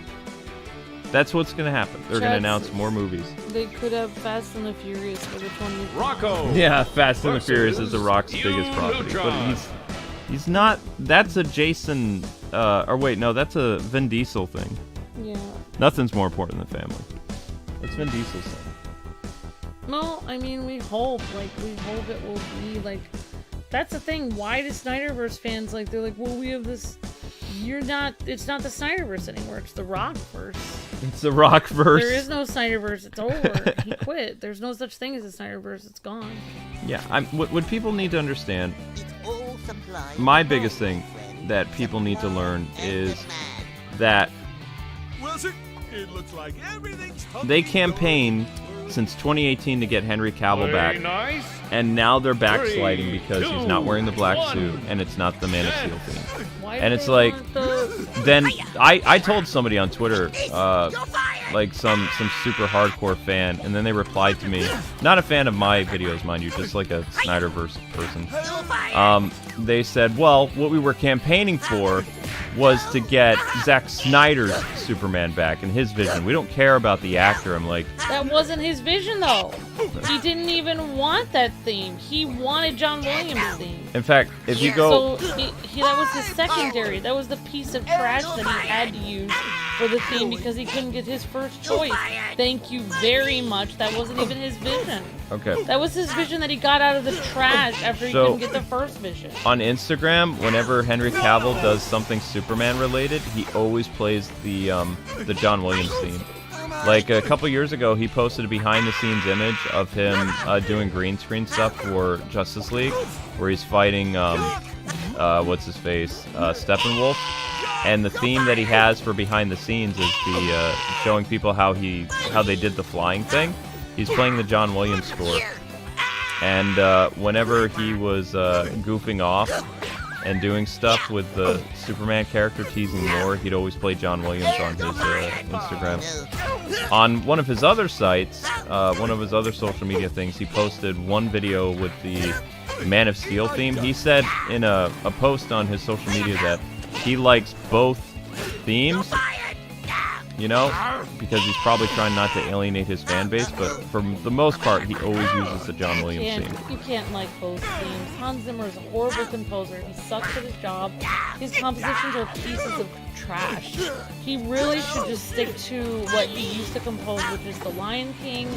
That's what's going to happen. They're going to announce more movies. They could have Fast and the Furious for the 20th. Rocko! Yeah, Fast and the Furious is The Rock's biggest property. But he's not... That's a Jason... or wait, no, that's a Vin Diesel thing. Yeah. Nothing's more important than family. It's Vin Diesel's thing. No, I mean, we hope it will be, like, that's the thing, why do Snyderverse fans, like, they're like, well, we have this, it's not the Snyderverse anymore, it's the Rockverse. It's the Rockverse. There is no Snyderverse, it's over, he quit, there's no such thing as a Snyderverse, it's gone. Yeah, what people need to understand, my biggest thing that people need to learn is that they campaigned since 2018 to get Henry Cavill back, and now they're backsliding because he's not wearing the black suit and it's not the Man of Steel theme. And it's like, then I told somebody on Twitter, like some super hardcore fan, and then they replied to me, not a fan of my videos, mind you, just like a Snyderverse person. They said, well, what we were campaigning for was to get Zack Snyder's Superman back and his vision. We don't care about the actor. I'm like... That wasn't his vision, though. He didn't even want that theme. He wanted John Williams' theme. In fact, if you go... So, that was his secondary. That was the piece of trash that he had to use for the theme because he couldn't get his first choice. Thank you very much. That wasn't even his vision. Okay. That was his vision that he got out of the trash after he couldn't get the first vision. On Instagram, whenever Henry Cavill does something Superman related, he always plays the John Williams theme. Like a couple years ago, he posted a behind-the-scenes image of him doing green screen stuff for Justice League, where he's fighting what's his face, Steppenwolf, and the theme that he has for behind the scenes is the showing people how they did the flying thing. He's playing the John Williams score, and whenever he was goofing off and doing stuff with the Superman character, teasing more, he'd always play John Williams on his Instagram. On one of his other sites, one of his other social media things, he posted one video with the Man of Steel theme. He said in a post on his social media that he likes both themes, you know, because he's probably trying not to alienate his fan base, but for the most part, he always uses the John Williams theme. You can't like both themes. Hans Zimmer is a horrible composer. He sucks at his job. His compositions are pieces of trash. He really should just stick to what he used to compose, which is The Lion King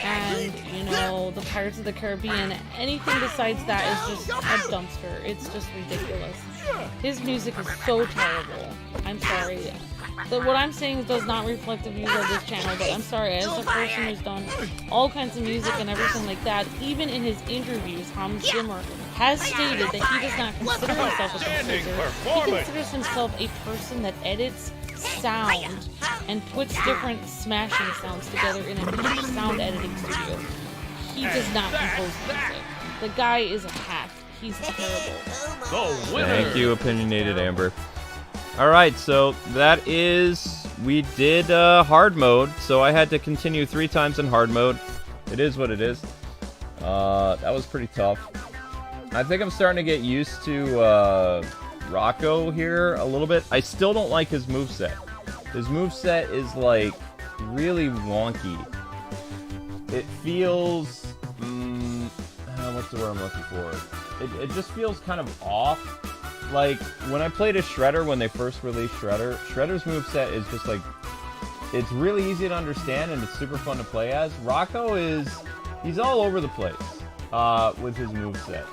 and, you know, The Pirates of the Caribbean. Anything besides that is just a dumpster. It's just ridiculous. His music is so terrible. I'm sorry. what I'm saying does not reflect the views of this channel, but I'm sorry, as a person who's done all kinds of music and everything like that, even in his interviews, Hans Zimmer has stated that he does not consider himself a composer. He considers himself a person that edits sound and puts different smashing sounds together in a sound editing studio. He does not compose music. The guy is a hack. He's terrible. Thank you, opinionated Amber. Alright, so that is... We did hard mode, so I had to continue 3 times in hard mode. It is what it is. That was pretty tough. I think I'm starting to get used to Rocko here a little bit. I still don't like his moveset. His moveset is, like, really wonky. It feels... what's the word I'm looking for? It just feels kind of off. Like, when I played as Shredder, when they first released Shredder, Shredder's moveset is just, like... It's really easy to understand, and it's super fun to play as. Rocko is... He's all over the place with his moveset.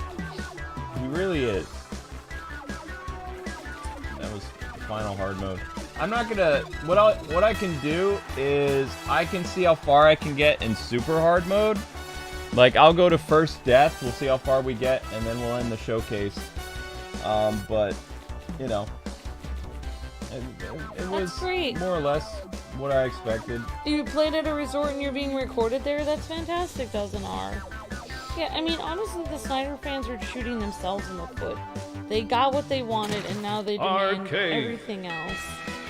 He really is. That was final hard mode. I'm not gonna... What I can do is... I can see how far I can get in super hard mode. Like, I'll go to first death, we'll see how far we get, and then we'll end the showcase. But, you know... It was great. More or less what I expected. You played at a resort and you're being recorded there? That's fantastic, doesn't R? Yeah, I mean, honestly, the Snyder fans are shooting themselves in the foot. They got what they wanted, and now they demand everything else.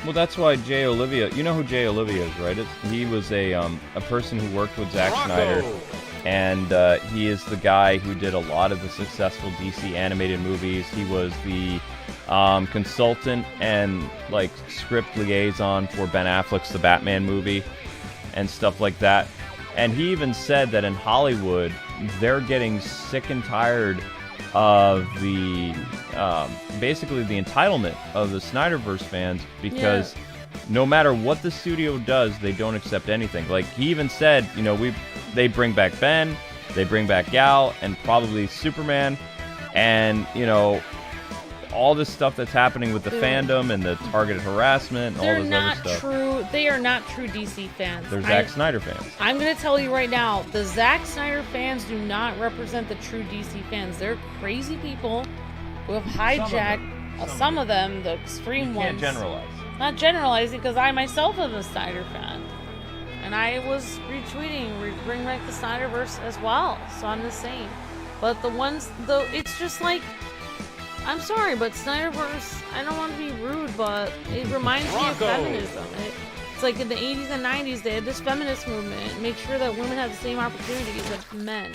Well, that's why Jay Olivia... You know who Jay Olivia is, right? He was a person who worked with Zack Snyder. And he is the guy who did a lot of the successful DC animated movies. He was the consultant and like script liaison for Ben Affleck's The Batman movie and stuff like that. And he even said that in Hollywood, they're getting sick and tired of the basically the entitlement of the Snyderverse fans because no matter what the studio does, they don't accept anything. Like, he even said, you know, they bring back Ben, they bring back Gal, and probably Superman, and, you know, all this stuff that's happening with the fandom and the targeted harassment and all this other stuff. They are not true DC fans. They're Zack Snyder fans. I'm going to tell you right now, the Zack Snyder fans do not represent the true DC fans. They're crazy people who have hijacked some of them, the extreme ones. You can't generalize. Not generalizing, because I myself am a Snyder fan. And I was retweeting, bring back the Snyderverse as well. So I'm the same. But the ones, though, it's just like, I'm sorry, but Snyderverse, I don't want to be rude, but it reminds me of feminism. It's like in the 80s and 90s, they had this feminist movement, make sure that women have the same opportunities as men.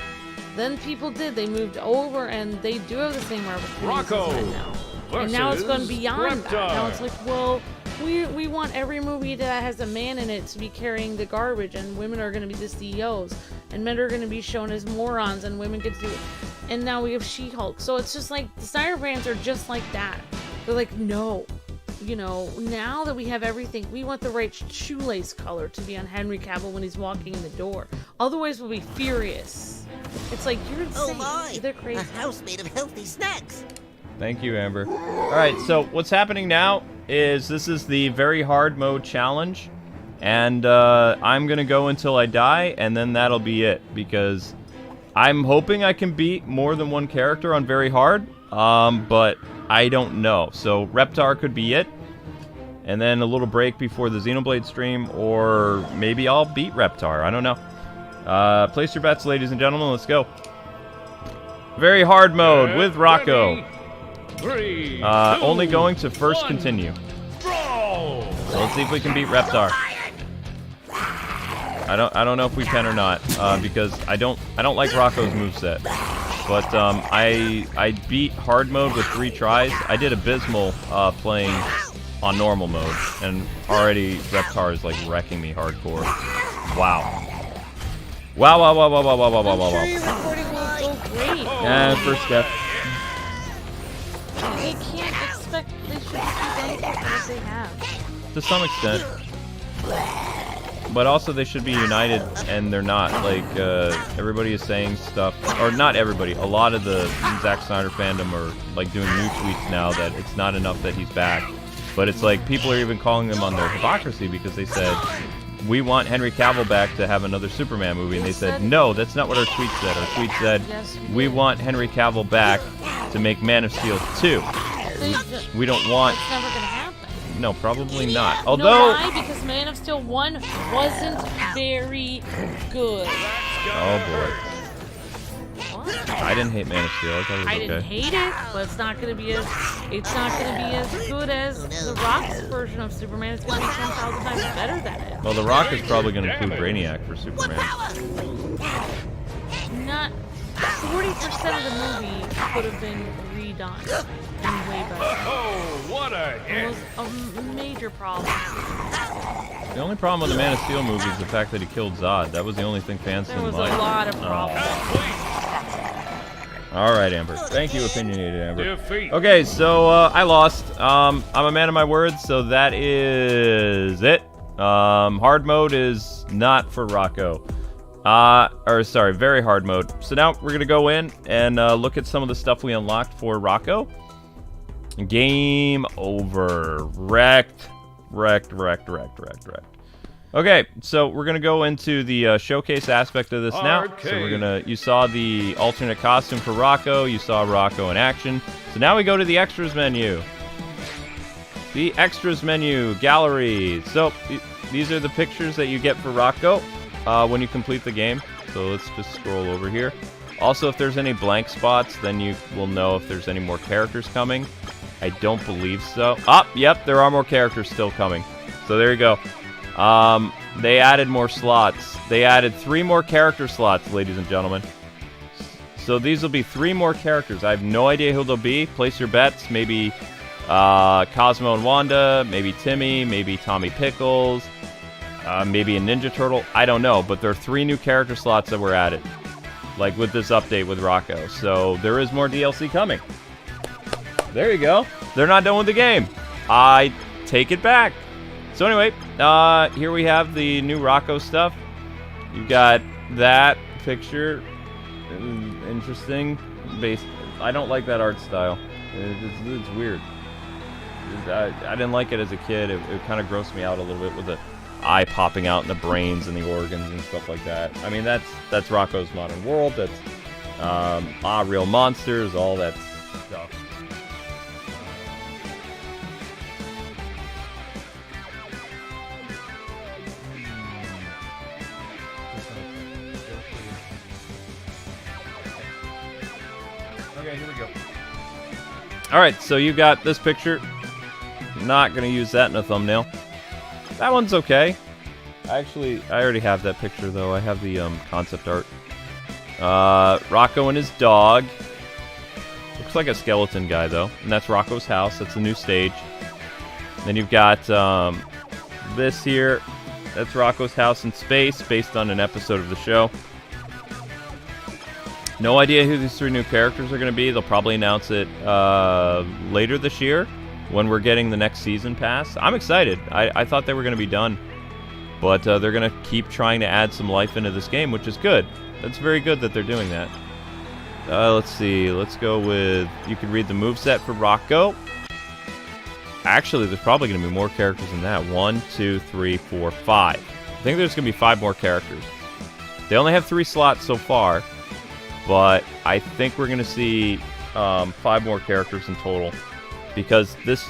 Then people did, they moved over, and they do have the same opportunities as men now. And now it's gone beyond that. Now it's like, well, we want every movie that has a man in it to be carrying the garbage, and women are going to be the CEOs, and men are going to be shown as morons, and women get to do it. And now we have She-Hulk. So it's just like, the Snyder fans are just like that. They're like, no. You know, now that we have everything, we want the right shoelace color to be on Henry Cavill when he's walking in the door. Otherwise, we'll be furious. It's like, you're insane. Oh my! They're crazy. A house made of healthy snacks. Thank you, Amber. Alright, so what's happening now is this is the very hard mode challenge. And I'm going to go until I die, and then that'll be it. Because I'm hoping I can beat more than one character on very hard. But I don't know. So Reptar could be it. And then a little break before the Xenoblade stream. Or maybe I'll beat Reptar. I don't know. Place your bets, ladies and gentlemen. Let's go. Very hard mode with Rocko. 3, 2, only going to first 1, continue. Brawl! So let's see if we can beat Reptar. I don't know if we can or not, because I don't like Rocko's moveset. But I beat hard mode with 3 tries. I did abysmal playing on normal mode, and already Reptar is like wrecking me hardcore. Wow. Wow. I'm sure your recording will go great. And first step. They can't expect, they should be thankful for what they have. To some extent. But also they should be united, and they're not. Like, everybody is saying stuff, or not everybody, a lot of the Zack Snyder fandom are like doing new tweets now that it's not enough that he's back. But it's like people are even calling them on their hypocrisy because they said, we want Henry Cavill back to have another Superman movie. And they said, no, that's not what our tweet said. Our tweet said, we want Henry Cavill back to make Man of Steel 2. We don't want... It's never gonna happen. No, probably not. You know Although... why? Because Man of Steel 1 wasn't very good. Oh, boy. I didn't hate Man of Steel. I thought it was I okay. didn't hate it, but it's not gonna be as good as The Rock's version of Superman. It's gonna be 10,000 times better than it. Well, The Rock is probably going to include Brainiac for Superman. Not 40% of the movie could have been redone and way better. Oh, what a It hit! was a major problem. The only problem with the Man of Steel movie is the fact that he killed Zod. That was the only thing fans There didn't was like. a lot of problems. All right, Amber. Thank you, opinionated Amber. Defeat. Okay, so I lost. I'm a man of my word, so that is it. Hard mode is not for Rocko. Or sorry, very hard mode. So now we're gonna go in and look at some of the stuff we unlocked for Rocko. Game over. Wrecked. Okay, so we're gonna go into the showcase aspect of this now. So we're gonna. You saw the alternate costume for Rocko. You saw Rocko in action. So now we go to the extras menu. The extras menu gallery. So these are the pictures that you get for Rocko when you complete the game. So let's just scroll over here. Also, if there's any blank spots, then you will know if there's any more characters coming. I don't believe so. Yep, there are more characters still coming. So there you go. They added more slots. They added 3 more character slots, ladies and gentlemen. So these will be 3 more characters. I have no idea who they'll be. Place your bets. Maybe Cosmo and Wanda. Maybe Timmy. Maybe Tommy Pickles. Maybe a Ninja Turtle. I don't know. But there are 3 new character slots that were added. Like with this update with Rocko. So there is more DLC coming. There you go. They're not done with the game. I take it back. So anyway, here we have the new Rocko stuff. You've got that picture. Interesting. I don't like that art style. It's weird. I didn't like it as a kid. It kind of grossed me out a little bit with the eye popping out and the brains and the organs and stuff like that. I mean, that's Rocko's Modern World. That's Real Monsters, all that stuff. Okay, here we go. Alright, so you got this picture. Not going to use that in a thumbnail. That one's okay. I already have that picture, though. I have the concept art. Rocko and his dog. Looks like a skeleton guy, though. And that's Rocko's house. That's the new stage. Then you've got this here. That's Rocko's house in space, based on an episode of the show. No idea who these 3 new characters are going to be. They'll probably announce it later this year when we're getting the next season pass. I'm excited. I thought they were going to be done. But they're going to keep trying to add some life into this game, which is good. That's very good that they're doing that. Let's see. Let's go with... You can read the moveset for Rocko. Actually, there's probably going to be more characters than that. 1, 2, 3, 4, 5. I think there's going to be 5 more characters. They only have 3 slots so far. But I think we're going to see 5 more characters in total. Because this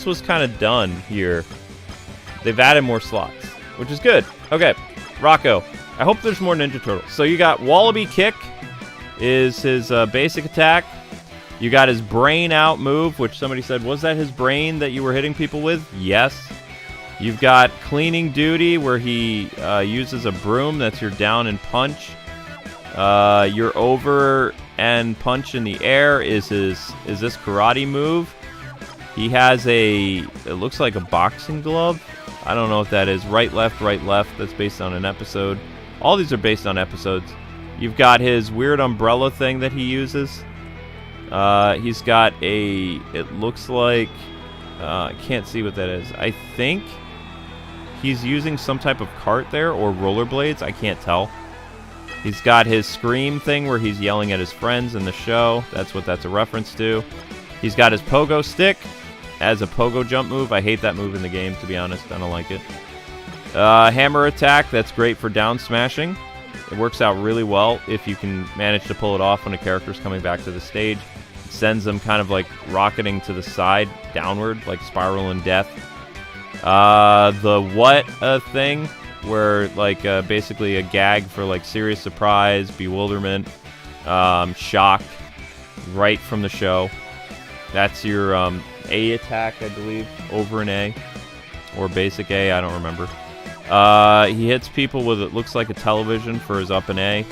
was kind of done here. They've added more slots, which is good. Okay, Rocko. I hope there's more Ninja Turtles. So you got Wallaby Kick is his basic attack. You got his Brain Out move, which somebody said, was that his brain that you were hitting people with? Yes. You've got Cleaning Duty, where he uses a broom. That's your down and punch. Your over and punch in the air is this karate move. He has it looks like a boxing glove. I don't know what that is. Right, left, that's based on an episode. All these are based on episodes. You've got his weird umbrella thing that he uses. He's got it looks like, I can't see what that is. I think he's using some type of cart there, or rollerblades, I can't tell. He's got his scream thing where he's yelling at his friends in the show. That's what that's a reference to. He's got his pogo stick as a pogo jump move. I hate that move in the game, to be honest. I don't like it. Hammer attack, that's great for down smashing. It works out really well if you can manage to pull it off when a character's coming back to the stage. It sends them kind of like rocketing to the side, downward, like Spiral in Death. The what thing, where like basically a gag for like serious surprise, bewilderment, shock, right from the show. That's your A attack, I believe, over an A, or basic A, I don't remember. He hits people with, it looks like a television for his up and A.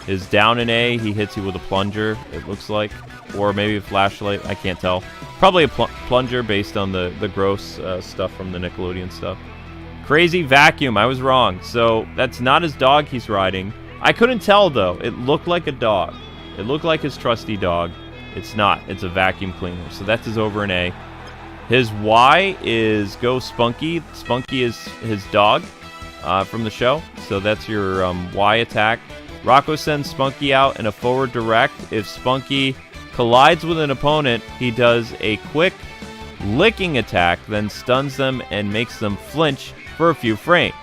His down and A, he hits you with a plunger, it looks like. Or maybe a flashlight, I can't tell. Probably a plunger based on the gross stuff from the Nickelodeon stuff. Crazy vacuum, I was wrong. So that's not his dog he's riding. I couldn't tell though, it looked like a dog. It looked like his trusty dog. It's not, it's a vacuum cleaner. So that's his over an A. His Y is Go Spunky. Spunky is his dog from the show. So that's your Y attack. Rocko sends Spunky out in a forward direct. If Spunky collides with an opponent, he does a quick licking attack, then stuns them and makes them flinch for a few frames.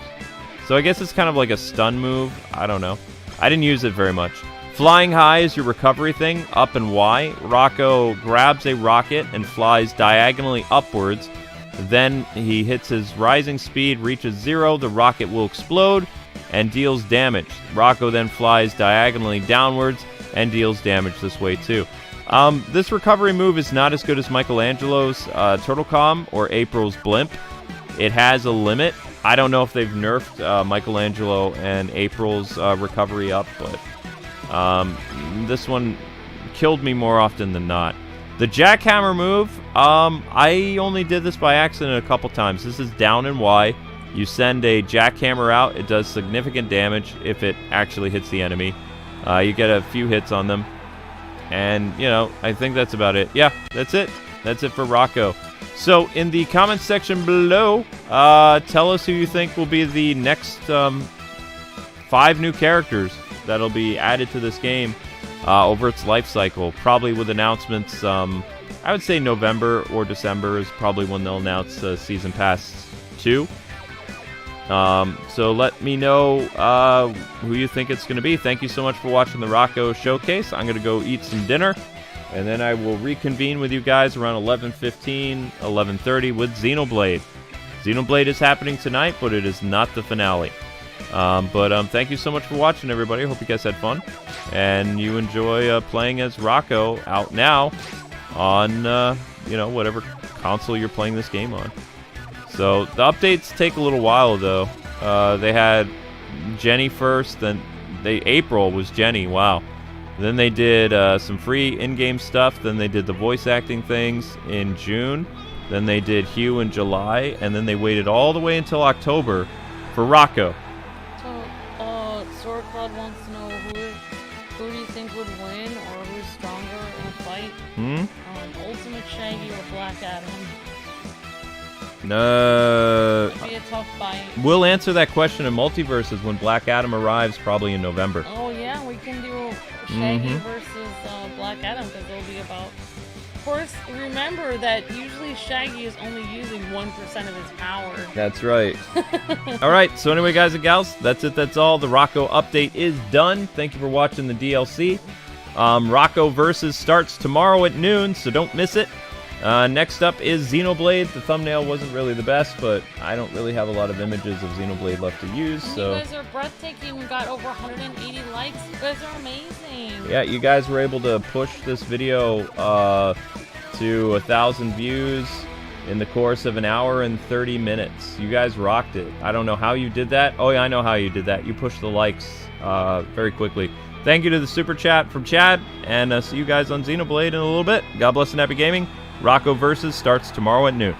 So I guess it's kind of like a stun move. I don't know. I didn't use it very much. Flying high is your recovery thing, up and Y. Rocko grabs a rocket and flies diagonally upwards. Then he hits his rising speed, reaches 0, the rocket will explode and deals damage. Rocko then flies diagonally downwards and deals damage this way too. This recovery move is not as good as Michelangelo's Turtle Com or April's Blimp. It has a limit. I don't know if they've nerfed Michelangelo and April's recovery up, but this one killed me more often than not. The jackhammer move, I only did this by accident a couple times. This is down and Y. You send a jackhammer out. It does significant damage if it actually hits the enemy. You get a few hits on them. And, you know, I think that's about it. Yeah, that's it. That's it for Rocko. So, in the comments section below, tell us who you think will be the next 5 new characters that'll be added to this game over its life cycle. Probably with announcements, I would say November or December is probably when they'll announce Season Pass 2. So let me know who you think it's going to be. Thank you so much for watching the Rocko Showcase. I'm going to go eat some dinner, and then I will reconvene with you guys around 11:15, 11:30 with Xenoblade. Xenoblade is happening tonight, but it is not the finale. Thank you so much for watching, everybody. I hope you guys had fun, and you enjoy playing as Rocko out now on, you know, whatever console you're playing this game on. So, the updates take a little while, though. They had Jenny first, then April was Jenny, wow. Then they did some free in-game stuff, then they did the voice acting things in June, then they did Hugh in July, and then they waited all the way until October for Rocko. So, Swordcloud wants to know who do you think would win, or who's stronger in a fight? Ultimate Shaggy or Black Adam? No. It'd be a tough fight. We'll answer that question in Multiverses when Black Adam arrives, probably in November. Oh yeah, we can do Shaggy versus Black Adam, because it'll be about... Of course, remember that usually Shaggy is only using 1% of his power. That's right. Alright, so anyway, guys and gals, that's it, that's all. The Rocko update is done. Thank you for watching the DLC. Rocko Versus starts tomorrow at noon, so don't miss it. Next up is Xenoblade. The thumbnail wasn't really the best, but I don't really have a lot of images of Xenoblade left to use, so... You guys are breathtaking. We got over 180 likes. You guys are amazing. Yeah, you guys were able to push this video to 1,000 views in the course of 1 hour and 30 minutes. You guys rocked it. I don't know how you did that. Oh, yeah, I know how you did that. You pushed the likes very quickly. Thank you to the Super Chat from Chad, and see you guys on Xenoblade in a little bit. God bless and happy gaming. Rocko Versus starts tomorrow at noon.